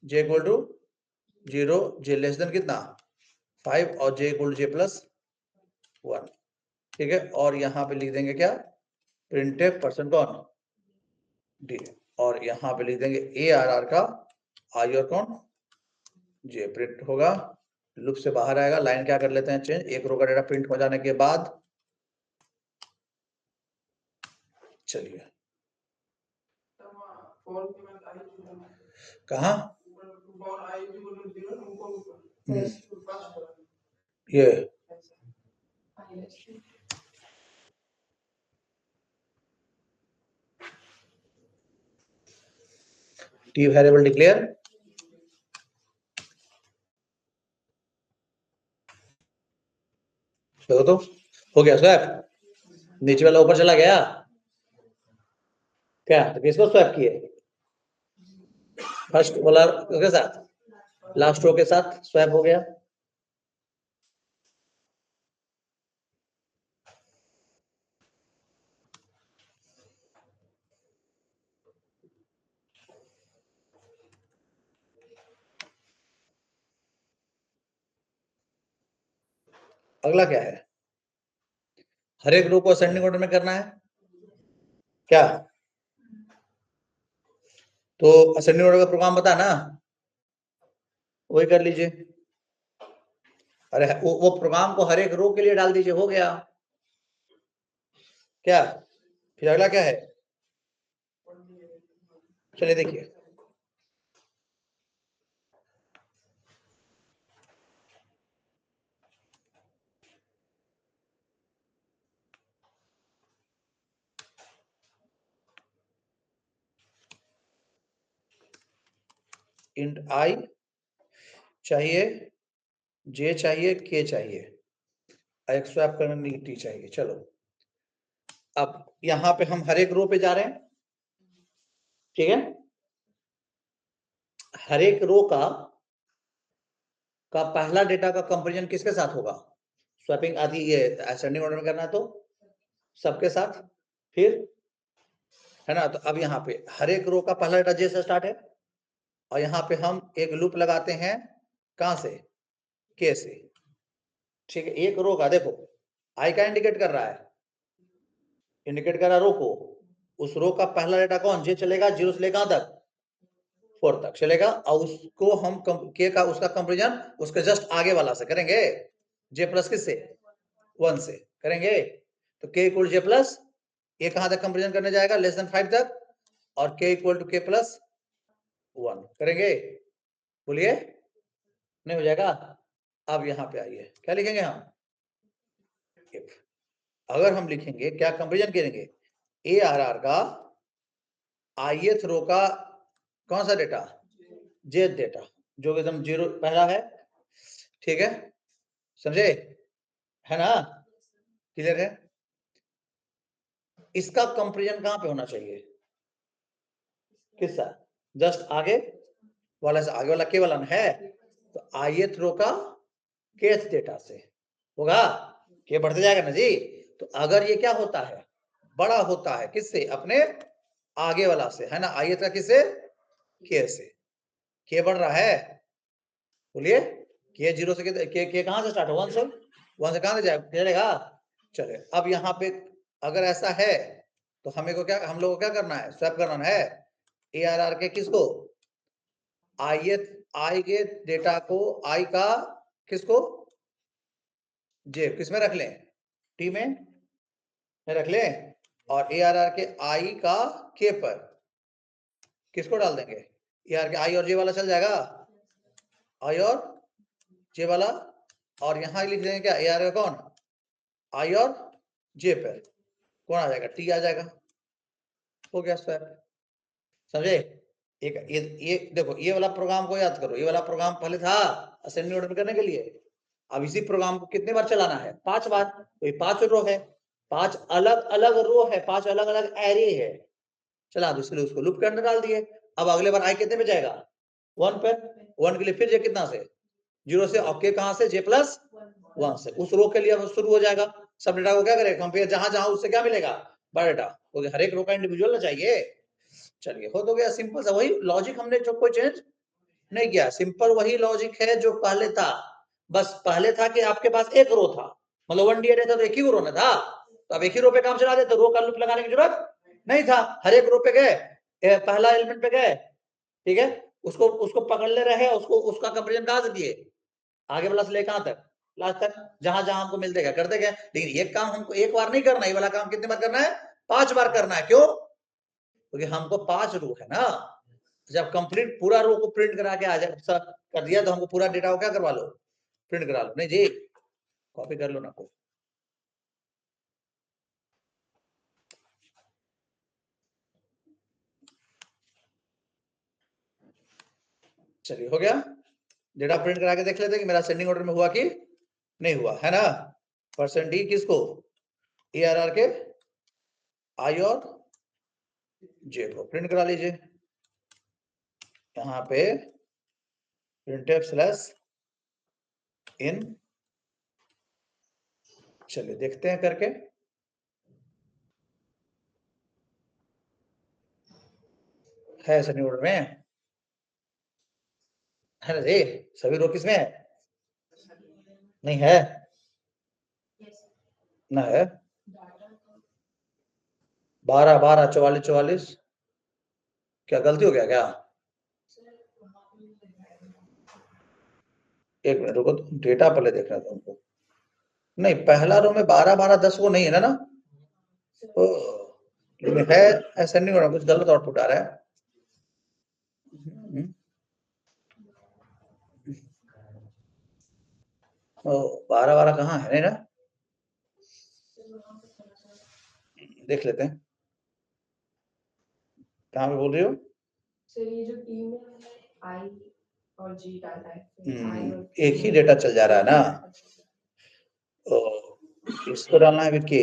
j equal to 0, j less than कितना 5 और j equal to j plus 1, ठीक है। और यहाँ पे लिख देंगे क्या प्रिंटफ परसेंट कौन डी, और यहाँ पे लिख देंगे ए आर आर का आई और कौन जे, प्रिंट होगा, लूप से बाहर आएगा, लाइन क्या कर लेते हैं चेंज, एक रो का डेटा प्रिंट हो जाने के बाद, चलिए कहा ये टी वेरिएबल डिक्लेयर, देखो तो हो गया स्वैप, नीचे वाला ऊपर चला गया, क्या तो किसको स्वैप किए, फर्स्ट वाला के साथ, लास्ट रो के साथ स्वैप हो गया, अगला क्या है, हर एक रो को असेंडिंग ऑर्डर में करना है, क्या तो असेंडिंग ऑर्डर का प्रोग्राम बता ना, वही कर लीजिए, अरे वो प्रोग्राम को हर एक रो के लिए डाल दीजिए, हो गया, क्या फिर अगला क्या है, चलिए देखिए इंट आई चाहिए, जे चाहिए, के चाहिए, एक स्वैप करने की टी चाहिए, चलो अब यहाँ पे हम हर एक रो पे जा रहे हैं, ठीक है, हर एक रो का पहला डेटा का कंपेरिजन किसके साथ होगा, स्वैपिंग आदि ये असेंडिंग ऑर्डर में करना है तो सबके साथ, फिर है ना, तो अब यहाँ पे हर एक रो का पहला डेटा जे से स्टार्ट है, और यहाँ पे हम एक लूप लगाते हैं कहां से? के से। ठीक है, एक रो का देखो आई का इंडिकेट कर रहा है, इंडिकेट कर रहा है रो को, उस रो का पहला डेटा कौन? जे चलेगा, 0 से लेकर तक 4 तक चलेगा, और उसको हम के का उसका कंपेरिजन उसके जस्ट आगे वाला से करेंगे, जे प्लस किससे? 1 से करेंगे। तो के इक्वल जे प्लस, ये कहां तक कंपेरिजन करने जाएगा? लेस देन 5 तक, और के इक्वल टू के प्लस 1 करेंगे। बोलिए, नहीं हो जाएगा? अब यहां पे आइए, क्या लिखेंगे हम? इफ। अगर हम लिखेंगे क्या कंपेरिजन करेंगे? ए आर आर का ith रो का कौन सा डेटा? जे डेटा, जो एकदम 0 पहला है। ठीक है, समझे? है ना? क्लियर है? इसका कंपेरिजन कहां पे होना चाहिए? किसका? जस्ट आगे वाला से, आगे वाला के वाला है, तो ith रो का kth डेटा से होगा, के बढ़ते जाएगा ना जी। तो अगर ये क्या होता है? बड़ा होता है किससे? अपने आगे वाला से, है ना? ith का किससे? के से। के बढ़ रहा है, बोलिए। के 0 से के कहां से स्टार्ट हो? 1 से। 1 से कहां से जाएगा? चलेगा, चले। अब यहाँ पे अगर ऐसा है तो हमें को क्या, हम लोग को क्या करना है? स्वैप करना है ए आर आर के किसको? आई के डेटा को, आई का किसको? जे किस में रख लें? टी में रख लें, और ए आर आर के आई का के पर किसको डाल देंगे? ए आर के आई और जे वाला चल जाएगा, आई और जे वाला, और यहां लिख देंगे क्या? ए आर का कौन? आई और जे पर कौन आ जाएगा? टी आ जाएगा। हो गया स्वैप, समझे? एक ये देखो, ये वाला प्रोग्राम को याद करो, ये वाला प्रोग्राम पहले था असेंडिंग ऑर्डर करने के लिए। अब इसी प्रोग्राम को कितने बार चलाना है? 5 बार। तो ये 5 रो है, 5 अलग अलग रो है, 5 अलग अलग एरे है। चला दो, इसलिए उसको लूप के अंदर डाल दिए। अब अगले बार आई कितने पे जाएगा? 1 पे। 1 के लिए फिर जे कितना से? 0 से, और के कहां से? जे प्लस 1 से। उस रो के लिए अब शुरू हो जाएगा। सब डेटा को क्या करेगा? कंपेयर, जहां जहां उससे क्या मिलेगा? बड़ा डेटा, तो हर एक रो का इंडिविजुअल ना चाहिए। चलिए, हो तो गया सिंपल सा, वही लॉजिक, हमने जो कोई चेंज नहीं किया, सिंपल वही लॉजिक है जो पहले था। बस पहले था कि आपके पास एक रो था, मतलब 1 डी था, तो एक ही रो ना था, तो अब एक ही रो पे काम चला देते, रो का लूप लगाने की जरूरत नहीं था। हर एक रो पे गए, पहला एलिमेंट पे गए, ठीक है, उसको उसको पकड़ ले रहे हैं, उसको उसका कंपेरिजन कहां से दिए? आगे वाला से ले कहां तक? लास्ट तक, जहां जहां हमको मिलते गए करते गए। लेकिन ये काम हमको एक बार नहीं करना, ये वाला काम कितने बार करना है? 5 बार करना है। क्यों? क्योंकि हमको 5 रो है ना। जब कंप्लीट पूरा रो को प्रिंट करा के आ जाए कर दिया, तो हमको पूरा डेटा को क्या करवा लो? प्रिंट करा लो। नहीं जी, कॉपी कर लो ना को। चलिए, हो गया। डेटा प्रिंट करा के देख लेते हैं कि मेरा सेंडिंग ऑर्डर में हुआ कि नहीं हुआ, है ना? परसेंट डी किसको? ए आर आर के आई और जे को प्रिंट करा लीजिए। यहाँ पे printf स्लैश इन, चलिए देखते हैं करके। है सेंडिंग ऑर्डर में, है ना जी? सभी रो किसमें है? नहीं है ना? है 12 12 44 44। क्या गलती हो गया क्या? एक मिनट रुको, डेटा पहले देखना था हमको। नहीं, पहला रो में 12 12 10 वो नहीं है ना? ओ, लेकिन है ऐसा नहीं हो रहा, कुछ गलत आउटपुट आ रहा है। 12 12 कहाँ है? नहीं ना, देख लेते हैं कहाँ पे बोल रही हो। ये जो टीम में आई और जी डाला है, एक ही डेटा चल जा रहा है ना, तो इसको डालना है के।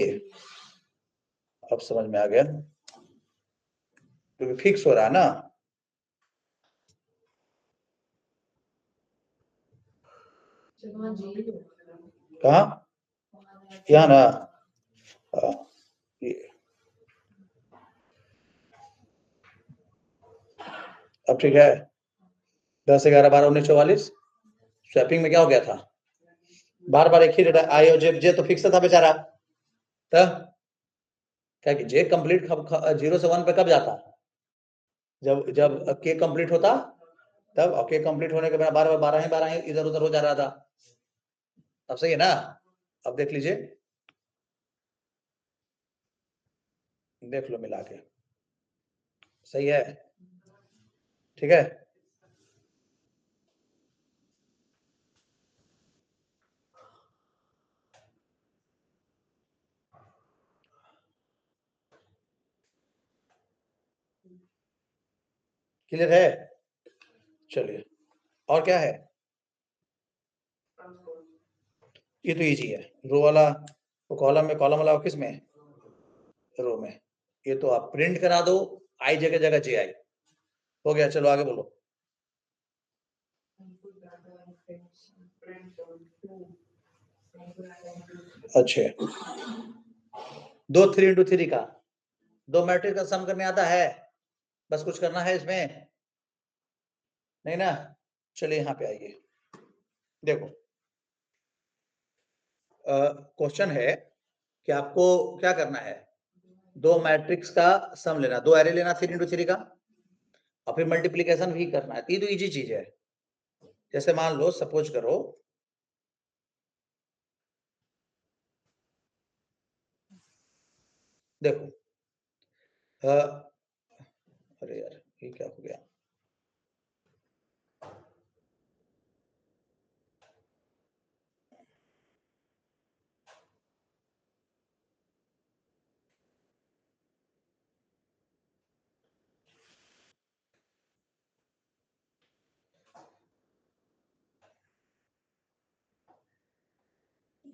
अब समझ में आ गया, क्योंकि फिक्स हो रहा है ना। कहाँ? यहाँ ना, ये अब ठीक है। 10 11 12 19 44 स्वैपिंग में क्या हो गया था, बार बार एक ही डेटा आई और जे तो फिक्स था बेचारा, तो क्या कि जे कंप्लीट 0 से 1 पे कब जाता, जब जब के कंप्लीट होता तब, के कंप्लीट होने के बाद बार बार 12 ही इधर उधर हो जा रहा था। अब सही है ना, अब देख लीजिए, देख लो मिला के, सही है, ठीक है। क्लियर है, चलिए और क्या है, ये तो इजी है, रो वाला तो कॉलम में, कॉलम वाला किस में, रो में, ये तो आप प्रिंट करा दो, आई जगह जगह जे आई, हो गया। चलो आगे बोलो। अच्छे, 3x3 का, 2 मैट्रिक्स का सम करने आता है, बस कुछ करना है इसमें नहीं ना। चलिए यहाँ पे आइए, देखो क्वेश्चन है कि आपको क्या करना है, 2 मैट्रिक्स का सम लेना, 2 एरे लेना 3x3 का, और फिर मल्टीप्लीकेशन भी करना है। ये तो इजी चीज है। जैसे मान लो, सपोज करो देखो, अरे यार ये क्या हो गया,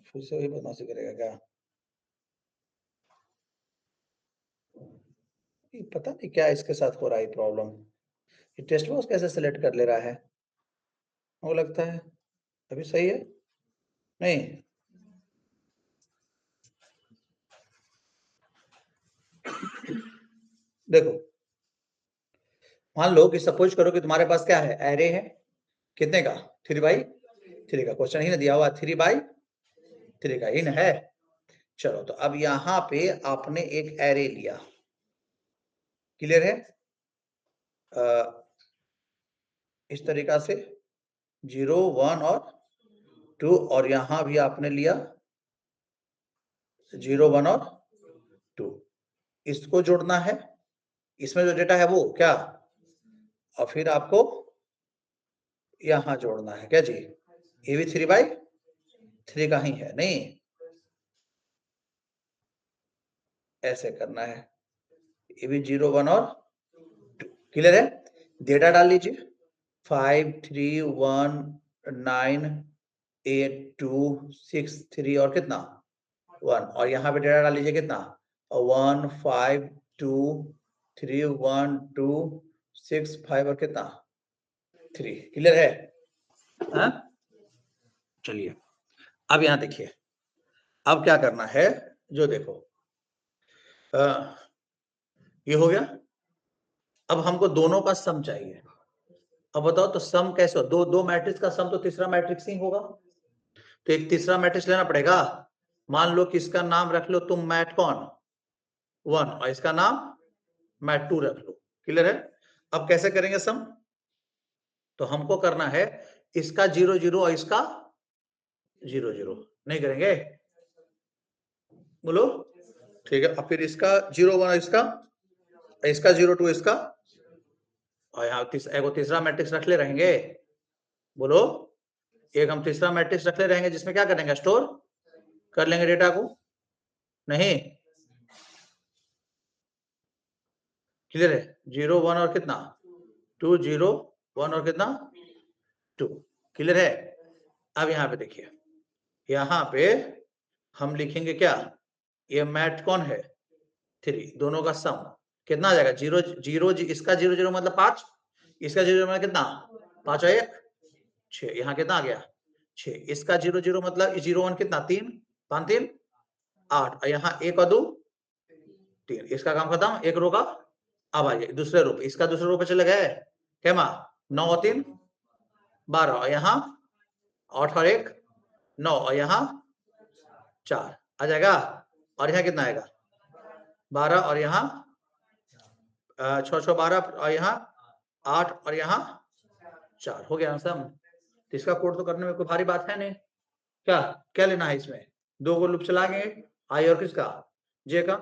फिर से वही बदमाशी करेगा क्या, ये पता नहीं क्या इसके साथ हो रहा है प्रॉब्लम, ये टेक्स्ट बॉक्स कैसे सिलेक्ट कर ले रहा है, वो लगता है अभी सही है नहीं। देखो मान लो कि सपोज करो कि तुम्हारे पास क्या है, एरे है कितने का, 3x3 का, क्वेश्चन ही ना दिया हुआ 3x3 का ही ना है। चलो तो अब यहाँ पे आपने एक एरे लिया, क्लियर है, इस तरीका से 0 1 और 2, और यहां भी आपने लिया 0 1 और 2, इसको जोड़ना है, इसमें जो डेटा है वो क्या, और फिर आपको यहां जोड़ना है क्या जी, ये भी 3x3 का ही है नहीं, ऐसे करना है, ये भी 0 1 और 2, क्लियर है। डेटा डाल लीजिए 5 3 1 9 8 2 6 3 और कितना 1, और यहाँ पे डेटा डाल लीजिए कितना 1 5 2 3 1 2 6 5 और कितना 3, क्लियर है। हाँ चलिए अब यहाँ देखिए, अब क्या करना है, जो देखो ये हो गया, अब हमको दोनों का सम चाहिए। अब बताओ तो सम कैसे हो, दो मैट्रिक्स का सम तो तीसरा मैट्रिक्स ही होगा, तो एक तीसरा मैट्रिक्स लेना पड़ेगा। मान लो कि इसका नाम रख लो तुम मैट कौन 1, और इसका नाम मैट 2 रख लो, क्लियर है। अब कैसे करेंगे सम, तो हमको करना है इसका 0 0 और इसका 0 0, नहीं करेंगे बोलो, ठीक है। अब फिर इसका 0 1 इसका 0 2 इसका, और यहाँ तीसरा मैट्रिक्स रख ले रहेंगे, बोलो एक हम तीसरा मैट्रिक्स रख ले रहेंगे जिसमें क्या करेंगे, स्टोर कर लेंगे डेटा को, नहीं क्लियर है, 0 1 और कितना 2 0 1 और कितना 2, क्लियर है। अब यहाँ पे देखिए, यहाँ पे हम लिखेंगे क्या, ये मैट कौन है 3, दोनों का सम कितना आ जाएगा 0 0, इसका 0 0 मतलब 5, इसका 0 मतलब कितना 5 और 1 6, यहाँ कितना आ गया 6, इसका 0 0 मतलब 0 1 कितना 3 5 3 8, और यहाँ 1 और 2 3, इसका काम खत्म, एक रो का। अब आइए दूसरे रो पे, इसका दूसरे रो पे चले गए क्या, 9 और 3 12, और यहाँ 8 और 1 9 और यहाँ 4 आ जाएगा। और यहाँ कितना आएगा 12 और यहाँ 6 6 12 और यहाँ 8 और यहाँ 4 हो गया आंसर। तो इसका कोड तो करने में कोई भारी बात है नहीं। क्या क्या लेना है इसमें, 2 को लूप चलाएंगे आई और किसका जे का,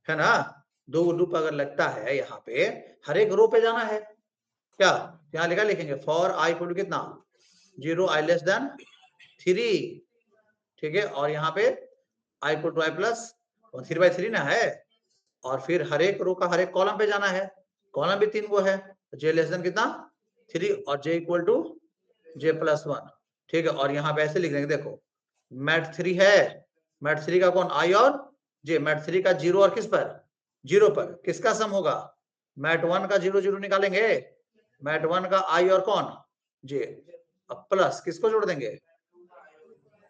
है ना। 2 लूप अगर लगता है यहाँ पे हर एक रो पे जाना है। क्या यहाँ लिखा लिखेंगे फॉर आई इक्वल टू कितना 0 आई लेस देन 3, ठीक है। और यहाँ पे आई इक्वल टू आई प्लस 3/3 ना है। और फिर हर एक रो का हर एक कॉलम पे जाना है, कॉलम भी 3 को है, जे लेस देन कितना 3 और j equal to j plus 1, ठीक है। और यहाँ पे ऐसे लिख देंगे, देखो मैट 3 है, मैट 3 का कौन आई और जे, मैट 3 का 0 और किस पर 0 पर किसका सम होगा, मैट 1 का 0 0 निकालेंगे, मैट 1 का आई और कौन जे, अब प्लस किसको जोड़ देंगे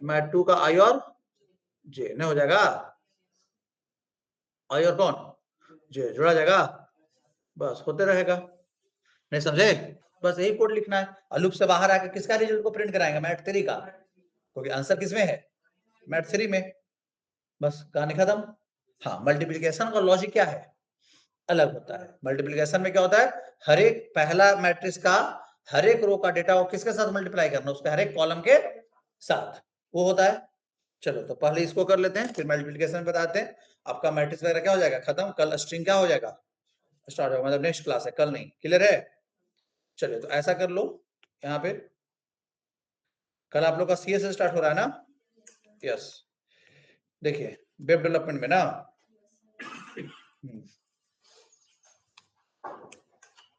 मैट 2 का आई और जे, नहीं हो जाएगा आई और कौन जे जोड़ा जाएगा, बस होते रहेगा। नहीं समझे, बस यही कोड लिखना है। और लूप से बाहर आकर किसका रिजल्ट को प्रिंट कराएंगे मैट 3 का, क्योंकि आंसर किसमें है मैट 3 में, बस कहानी खत्म। हाँ मल्टीप्लिकेशन का लॉजिक क्या है अलग होता है। मल्टीप्लिकेशन में क्या होता है हर एक पहला मैट्रिक्स का हर एक रो का डेटा को किसके साथ मल्टीप्लाई करना, उसके हर एक कॉलम के साथ, वो होता है। चलो तो पहले इसको कर लेते हैं फिर मल्टीप्लिकेशन बताते हैं। आपका मैट्रिक्स वगैरह क्या हो जाएगा खत्म, कल स्ट्रिंग क्या हो जाएगा स्टार्ट होगा, मतलब नेक्स्ट क्लास है कल नहीं, क्लियर है। चलिए तो ऐसा कर लो, यहाँ पे कल आप लोग का सीएस से स्टार्ट हो रहा है ना, यस। देखिए वेब डेवलपमेंट में ना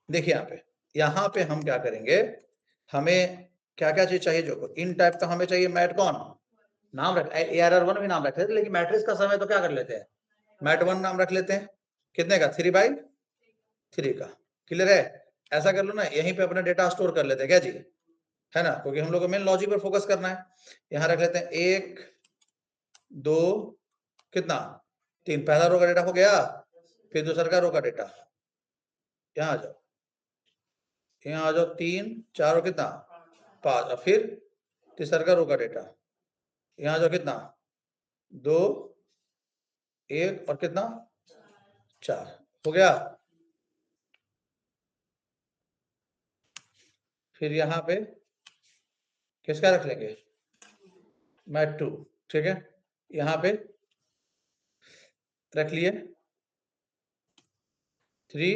देखिए यहाँ पे हम क्या करेंगे, हमें क्या क्या चीज चाहिए, जो इन टाइप का हमें चाहिए मैट कौन नाम रख ARR1 भी नाम रखते थे, लेकिन मैट्रिक्स का समय तो क्या कर लेते हैं मैट 1 नाम रख लेते हैं, कितने का 3/3 का, क्लियर है। ऐसा कर लो ना, यहीं पे अपना डेटा स्टोर कर लेते हैं क्या जी, है ना, क्योंकि हम लोग को मेन लॉजिक पर फोकस करना है। यहाँ रख लेते हैं 1 2 कितना 3, पहला रो का डेटा हो गया, फिर दूसरा का रो का डेटा, यहाँ आ जाओ, यहाँ आ जाओ 3 4 और कितना 5, और फिर तीसरा का रो का डेटा, यहाँ आ जाओ कितना 2 1 और कितना 4 हो गया। फिर यहाँ पे किसका रख लेंगे मैट 2, ठीक है। यहाँ पे रख लिए 3,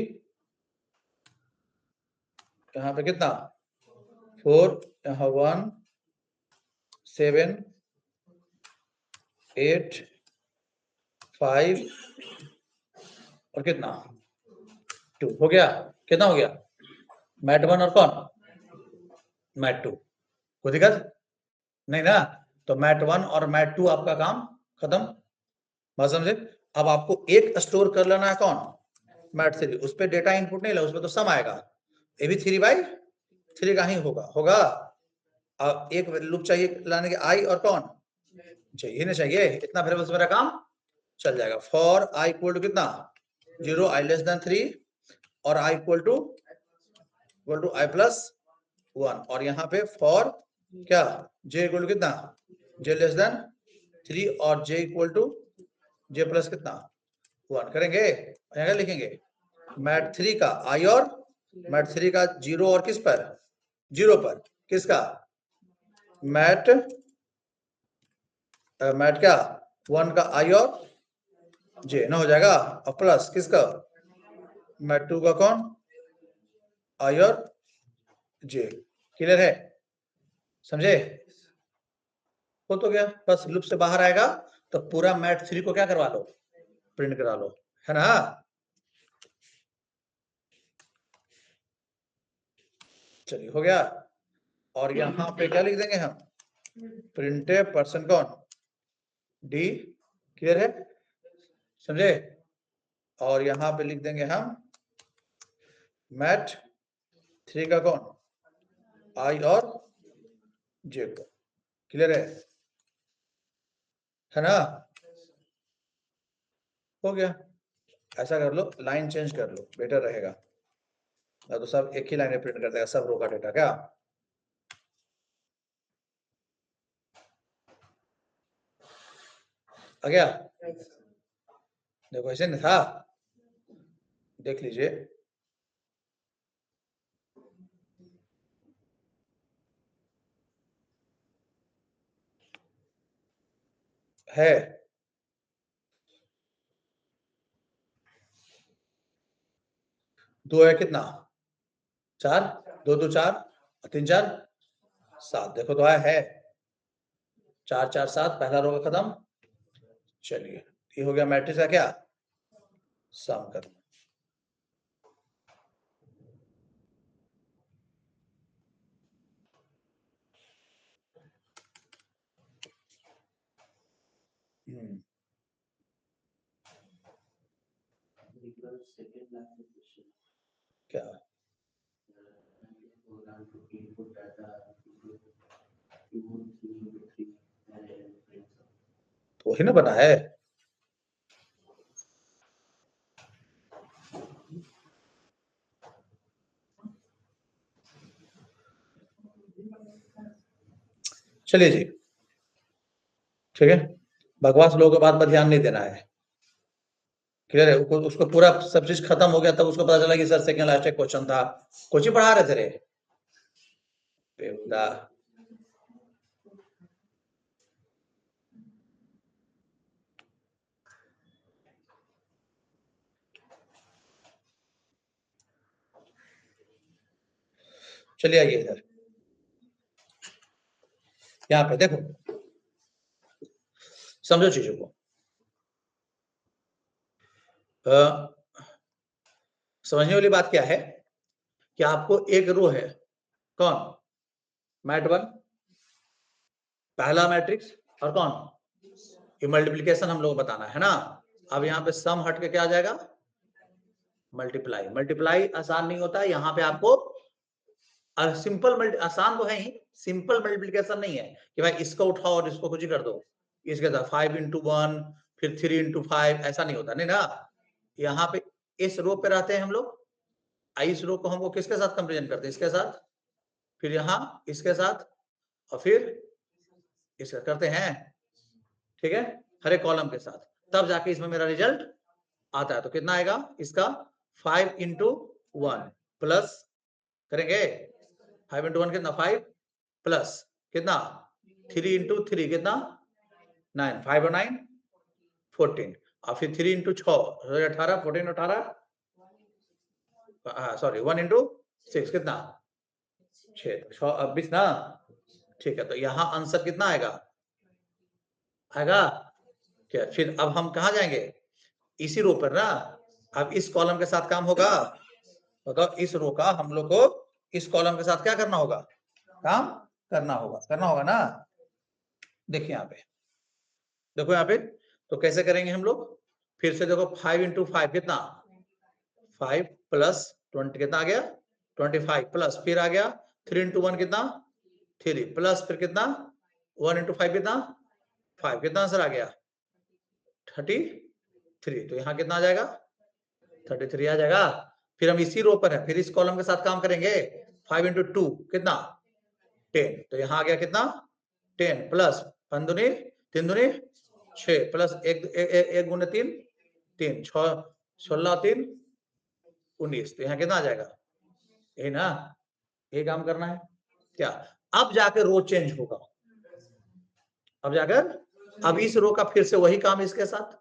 यहाँ पे कितना 4, यहाँ 1 7 8 5 और कितना 2 हो गया, कितना हो गया मैट 1 और कौन मैट 2, कोई दिक्कत नहीं ना। तो मैट 1 और मैट 2 आपका काम खत्म, बात समझे। अब आपको एक स्टोर कर लेना है कौन मैट 3, उस पर डेटा इनपुट नहीं ला, उसमें तो सम आएगा, ये भी 3/3 का ही होगा। अब एक लूप चाहिए लाने के आई और कौन चाहिए ना, चाहिए इतना वेरिएबल्स मेरा काम चल जाएगा। फॉर आई इक्वल टू कितना 0 आई लेस देन 3 और I equal to I plus 1, और यहाँ पे फॉर क्या जे इक्वल टू कितना जे लेस देन 3 और j equal to j plus कितना 1 करेंगे। यहाँ लिखेंगे मैट 3 का आई और मैट 3 का 0 और किस पर 0 पर किसका मैट क्या 1 का आई और जे ना हो जाएगा, और प्लस किसका मैट 2 का कौन आई और जे, क्लियर है समझे। हो तो गया, बस लूप से बाहर आएगा तो पूरा मैट 3 को क्या करवा लो प्रिंट करा लो, है ना। चलिए हो गया। और यहाँ पे क्या लिख देंगे हम प्रिंटे पर्सन कौन डी, क्लियर है समझे। और यहाँ पे लिख देंगे हम मैट 3 का कौन आई और जे को, क्लियर है ना। हो गया, ऐसा कर लो, लाइन चेंज कर लो बेटर रहेगा, तो सब एक ही लाइन में प्रिंट कर देगा सब रो का डेटा क्या। आ गया? देखो ऐसे नहीं था, देख लीजिए। है 2 है कितना 4, 2 2 4 3 4 7, देखो तो है 4 4 7, पहला रो का खत्म। चलिए ये हो गया मैट्रिक्स का क्या सम करना। क्या तो वही ना बना है। चलिए जी, ठीक है, बकवास लोगों की बात पर ध्यान नहीं देना है। क्लियर है? उसको पूरा सब चीज खत्म हो गया तब उसको पता चला कि सर सेकंड लास्ट एक क्वेश्चन था, कुछ ही पढ़ा रहे थे रे बेहुदा। चलिए आइए इधर, यहाँ पे देखो, समझो चीजों को। समझने वाली बात क्या है कि आपको एक रो है, कौन मैट 1 पहला मैट्रिक्स, और कौन ये मल्टीप्लिकेशन हम लोग बताना है ना। अब यहाँ पे सम हट के क्या आ जाएगा मल्टीप्लाई। मल्टीप्लाई आसान नहीं होता, यहाँ पे आपको सिंपल आसान तो है ही, सिंपल मल्टीप्लिकेशन नहीं है कि भाई इसको उठाओ और इसको कुछ ही कर दो, इसके साथ 5 into 1 फिर 3 into 5, ऐसा नहीं होता नहीं ना। यहाँ पे इस रो पे रहते हैं हम लोग, इस रो को हमको किसके साथ कंपेरिजन करते हैं, इसके साथ, फिर यहाँ इसके साथ, और फिर इसका करते हैं, ठीक है, हर एक कॉलम के साथ, तब जाके इसमें मेरा रिजल्ट आता है। तो कितना आएगा इसका 5 into 1 प्लस करेंगे 5 into 1 कितना 5 प्लस कितना 3 into 3 कितना 9, 5 और 9 14, और फिर 3 into 6 18, 14 18, सॉरी 1 into 6 कितना 6 20 ना। ठीक है, तो यहाँ आंसर कितना आएगा आएगा क्या। फिर अब हम कहा जाएंगे इसी रो पर ना, अब इस कॉलम के साथ काम होगा, तो इस रो का हम लोग को इस कॉलम के साथ क्या करना होगा काम करना होगा ना। देखिए यहाँ पे, देखो यहाँ पे, तो कैसे करेंगे हम लोग, फिर से देखो 5 into 5 कितना 5 प्लस 20 कितना आ गया 25 प्लस फिर आ गया 3 into 1 कितना 3 प्लस फिर कितना 1 into 5 कितना 5, कितना आंसर आ गया 33। तो यहाँ कितना आ जाएगा 33 आ जाएगा। फिर हम इसी रो पर है, फिर इस कॉलम के साथ काम करेंगे 5 into 2 कितना 10, तो यहाँ आ गया कितना 10 प्लस 5 दूनी 3 दूनी 6 प्लस 1 गुने 3 3 6 16 3 19, तो यहाँ कितना आ जाएगा यही ना, ये काम करना है क्या। अब जाकर रो चेंज होगा, अब जाकर अब इस रो का फिर से वही काम इसके साथ,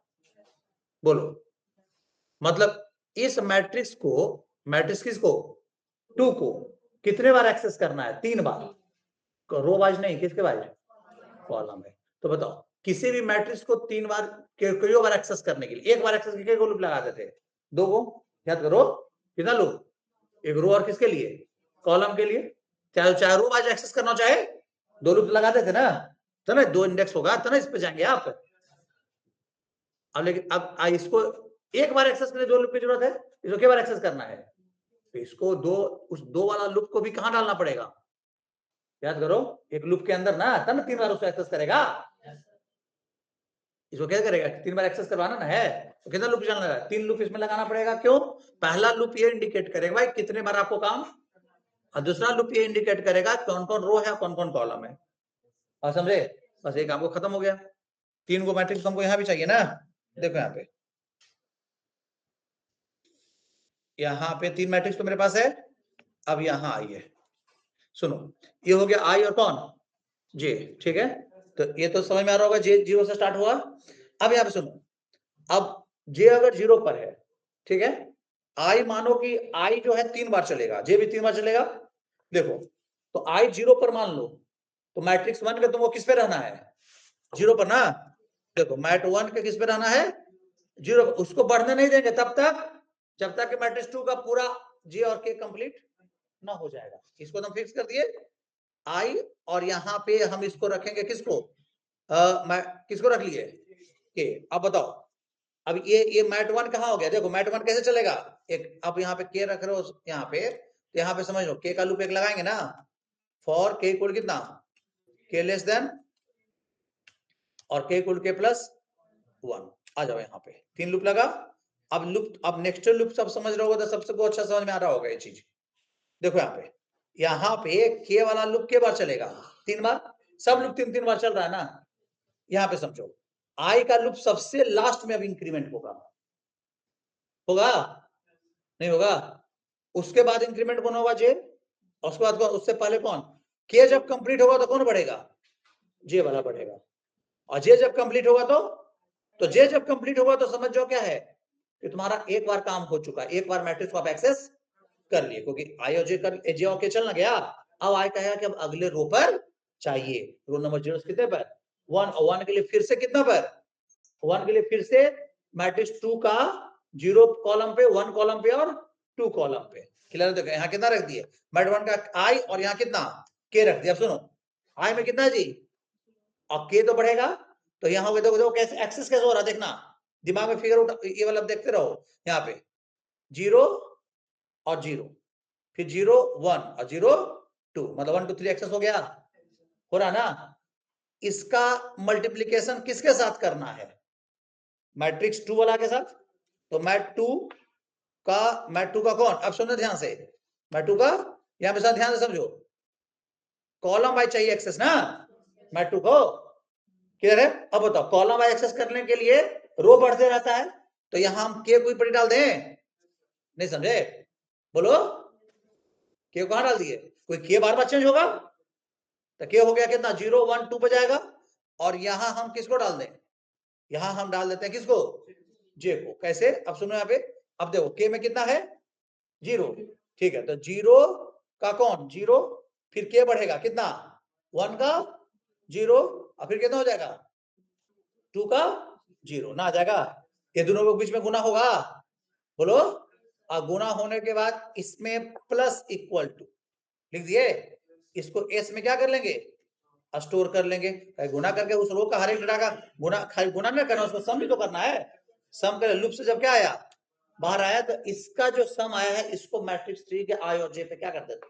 बोलो मतलब इस मैट्रिक्स को, मैट्रिक्स किसको 2 को कितने बार एक्सेस करना है 3 बार, रो वाइज नहीं किसके वाइज कॉलम है। तो बताओ किसी भी मैट्रिक्स को 3 बार कई बार एक्सेस करने के लिए, एक बार एक्सेस कितने को लूप लगा देते हैं 2 को, याद करो कितना लूप, एक रो और किसके लिए कॉलम के लिए, चाहे रो वाइज एक्सेस करना चाहे 2 लूप लगा देते ना, तो ना 2 इंडेक्स होगा तो ना इस पे जाएंगे आप। अब लेकिन अब इसको एक बार एक्सेस करने 2 लूप की जरूरत है, इसको क्या बार एक्सेस करना है, तो इसको उस 2 वाला लूप को भी कहां डालना पड़ेगा, याद करो एक लूप के अंदर ना, तब ना 3 बार उसको एक्सेस करेगा। इसको क्या करेगा 3 बार एक्सेस करवाना ना है, तो कितना लूप चलना है 3 लूप इसमें लगाना पड़ेगा। क्यों, पहला लूप ये इंडिकेट करेगा भाई कितने बार आपको काम, और दूसरा लूप ये इंडिकेट करेगा कौन कौन रो है कौन कौन कॉलम है, और समझे, बस एक काम को खत्म हो गया। 3 को मैट्रिक्स तुमको यहाँ भी चाहिए ना, देखो यहाँ पे 3 मैट्रिक्स तो मेरे पास है। अब यहाँ आइए, सुनो, ये हो गया आई और कौन, जे, ठीक है। तो ये तो समझ में आ रहा होगा, जे 0 से स्टार्ट हुआ। अब यहाँ पे सुनो, अब जे अगर 0 पर है, ठीक है, आई मानो कि आई जो है 3 बार चलेगा, जे भी 3 बार चलेगा। देखो, तो आई 0 पर मान लो, तो मैट्रिक्स 1 का तुमको किस पे रहना है, 0 पर ना। देखो मैट 1 का किस पे रहना है, 0 पर। उसको बढ़ने नहीं देंगे तब तक जब तक कि मैट्रिक्स 2 का पूरा जे और के कंप्लीट ना हो जाएगा। इसको हम फिक्स कर दिए आई, और यहाँ पे हम इसको रखेंगे किसको, मैं किसको रख लिए, के। अब बताओ, अब ये मैट 1 कहाँ हो गया, देखो मैट 1 कैसे चलेगा, एक अब यहाँ पे के रख रहे हो यहाँ पे, तो यहाँ पे समझ लो के का लूप एक लगाएंगे ना, फॉर के इक्वल कितना, के लेस देन और के इक्वल के प्लस 1। आ जाओ यहाँ पे 3 लूप लगा। अब लूप, अब नेक्स्ट लूप सब समझ रहे होगे तो सबसे को अच्छा समझ में आ रहा होगा ये चीज। देखो यहाँ पे के वाला लूप के बार चलेगा, 3 बार, सब लूप 3 बार चल रहा है ना। यहाँ पे समझो आई का लूप सबसे लास्ट में अब इंक्रीमेंट होगा, होगा नहीं होगा, उसके बाद इंक्रीमेंट कौन होगा, जे, और उसके बाद उससे पहले कौन, के। जब कंप्लीट होगा तो कौन बढ़ेगा, जे वाला बढ़ेगा, और जे जब कंप्लीट होगा तो जे जब कंप्लीट होगा तो समझ जाओ क्या है कि तुम्हारा एक बार काम हो चुका है, एक बार मैट्रिक्स को आप एक्सेस कर लिए, क्योंकि आई और जे कर जे और के चलना गया। अब आई कहेगा कि अब अगले रो पर चाहिए, रो नंबर 0 कितने पर, 1, और 1 के लिए फिर से कितना पर, 1 के लिए फिर से मैट्रिक्स 2 का 0 कॉलम पे, 1 कॉलम पे और 2 कॉलम पे। क्लियर, देखो यहाँ कितना रख दिए, मैट 1 का आई और यहाँ कितना के रख दिया। अब सुनो आई में कितना है जी, और के तो बढ़ेगा, तो यहाँ हो देखो कैसे एक्सेस कैसे हो रहा है, देखना दिमाग में फिगर उठा, ये वाला देखते रहो। यहाँ पे 0 और 0, फिर 0 1 और 0 2, मतलब 1 2 3 एक्सेस हो गया, हो रहा ना। इसका मल्टीप्लीकेशन किसके साथ करना है, मैट्रिक्स 2 वाला के साथ। तो मैट 2 का कौन, अब सुनो ध्यान से, मैट 2 का यहां पे ध्यान से समझो, कॉलम वाइज चाहिए एक्सेस ना, मैट 2 को। क्लियर है। अब बताओ कॉलम वाइज एक्सेस करने के लिए रो बढ़ते रहता है, तो यहां हम के कोई पड़ी डाल दें, नहीं समझे, बोलो के कहां डाल दिए, कोई के बार बार चेंज होगा, तो के हो गया कितना 0 1 2 पे जाएगा, और यहां हम किसको डाल दें, यहां हम डाल देते हैं किसको, जे को। कैसे, अब सुनो यहाँ पे, अब देखो के में कितना है 0, ठीक है, तो 0 का कौन 0, फिर के बढ़ेगा कितना 1 का 0, और फिर कितना हो जाएगा 2 का 0 ना आ जाएगा, ये दोनों के बीच में गुना होगा, बोलो। और गुना होने के बाद इसमें प्लस इक्वल टू लिख दिए, इसको एस में क्या कर लेंगे, स्टोर कर लेंगे। गुना करके उस रो का हर एक डेटा का गुना, खाली गुना नहीं करना, उसको सम भी तो करना है। सम कर लूप से जब क्या आया बाहर आया, तो इसका जो सम आया है इसको मैट्रिक्स 3 के आई और जे पे क्या कर देते,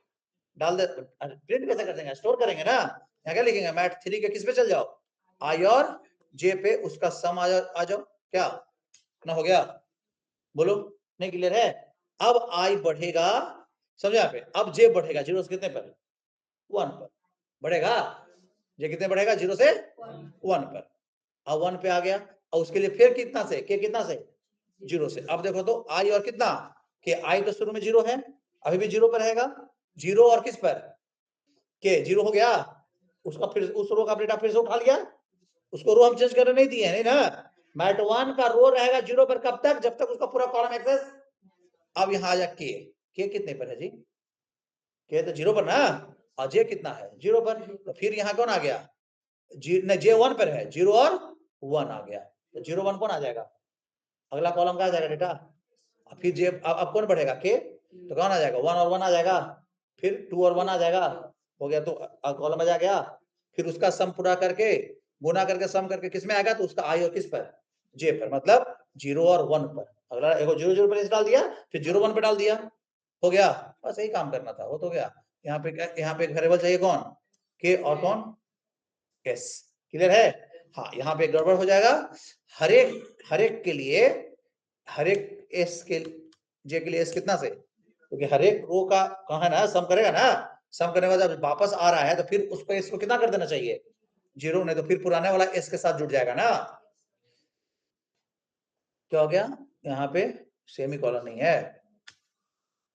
डाल देते, प्रिंट कैसे कर देंगे, स्टोर करेंगे ना। यहाँ क्या लिखेंगे, मैट 3 के किस पे चल जाओ, आई और जे पे, उसका सम आ जाओ, क्या ना हो गया, बोलो नहीं क्लियर है। अब आई बढ़ेगा, समझो यहाँ पे, अब जे बढ़ेगा 0 से कितने पर, 1 पर बढ़ेगा, जे कितने बढ़ेगा 0 से 1 पर, अब 1 पे आ गया, और उसके लिए फिर कितना से, के कितना से 0 से। अब देखो तो आई और कितना, के आई तो शुरू में 0 है, अभी भी 0 पर रहेगा, 0 और किस पर, के 0 हो गया, उसका फिर उस रो का डेटा फिर से उठा लिया, उसको रो हम चेंज करने नहीं दिए, नहीं ना। मैट 1 का रो रहेगा 0 पर कब तक, जब तक उसका पूरा कॉलम एक्सेस। अब यहाँ आ जा के कितने पर है जी, के तो 0 पर ना, और जे कितना है 0 पर, तो फिर यहाँ कौन आ गया, जे 1 पर है, 0 और 1 आ गया, तो 0 1 कौन आ जाएगा, अगला कॉलम का आ जाएगा डेटा। फिर जे अब कौन बढ़ेगा, के, तो कौन आ जाएगा 1 और 1 आ जाएगा, फिर 2 और 1 आ जाएगा, हो गया, तो कॉलम आ गया। फिर उसका सम पूरा करके गुना करके सम करके किस में आएगा, तो उसका आई और किस पर, जे पर, मतलब 0 और 1 पर। अगला एक 0 0 पर डाल दिया, फिर 0 1 पे डाल दिया, हो गया, बस यही काम करना था, वो तो गया। यहाँ पे एक वेरिएबल चाहिए कौन, के और कौन, एस। क्लियर है। हाँ, यहाँ पे गड़बड़ हो जाएगा, हर एक के लिए, हर एक एस के जे के लिए एस कितना से, क्योंकि हर एक रो का कहा है ना सम करेगा ना, सम करने के बाद जब वापस आ रहा है तो फिर उस पर इसको कितना कर देना चाहिए 0, नहीं तो फिर पुराने वाला s के साथ जुड़ जाएगा ना। क्या हो गया, यहाँ पे सेमीकोलन नहीं है,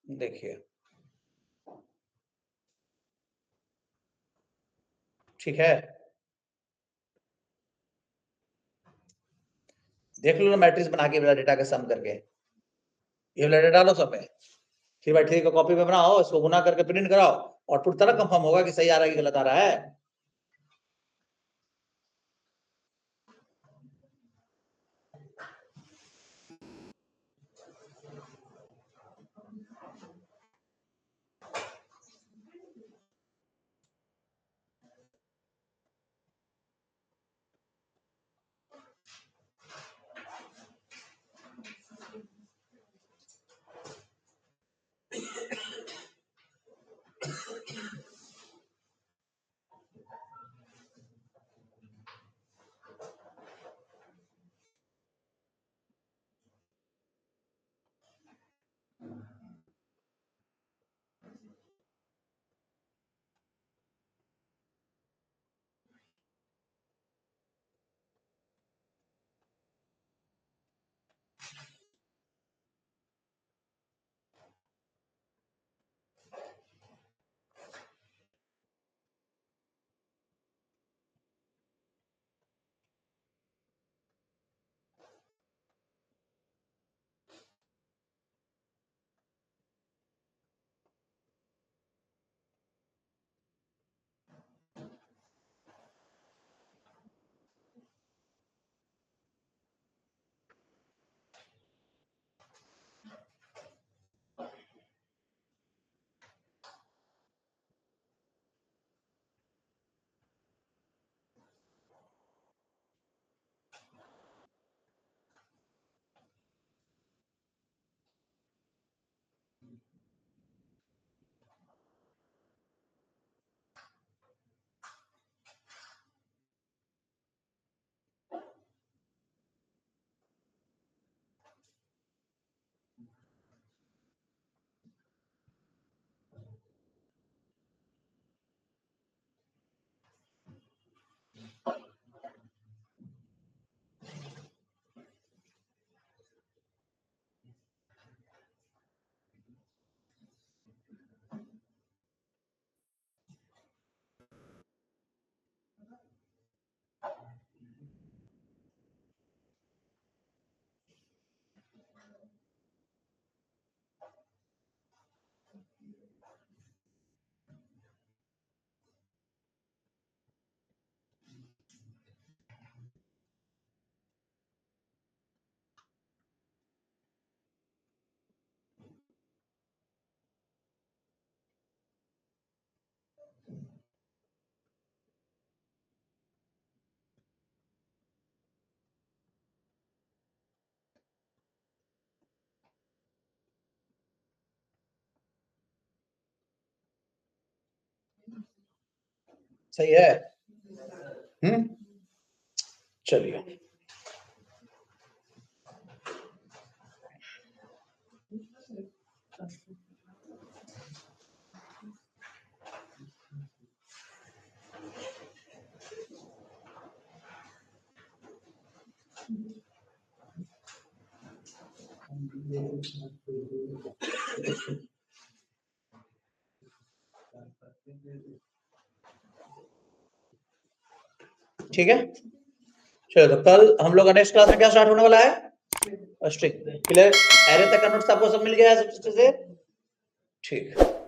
देखिए ठीक है, देख लो ना मैट्रिक्स बना के डेटा के सम करके, ये वाला डालो सब में, 3/3 का कॉपी में बनाओ, इसको गुना करके प्रिंट कराओ, आउटपुट तरह कंफर्म होगा कि सही आ रहा है कि गलत आ रहा है। सही है, चलिए ठीक है। चलो तो कल हम लोग का नेक्स्ट क्लास में क्या स्टार्ट होने वाला है, स्ट्रिंग। क्लियर, एरे तक का नोट्स आपको सब मिल गया है सब से, ठीक।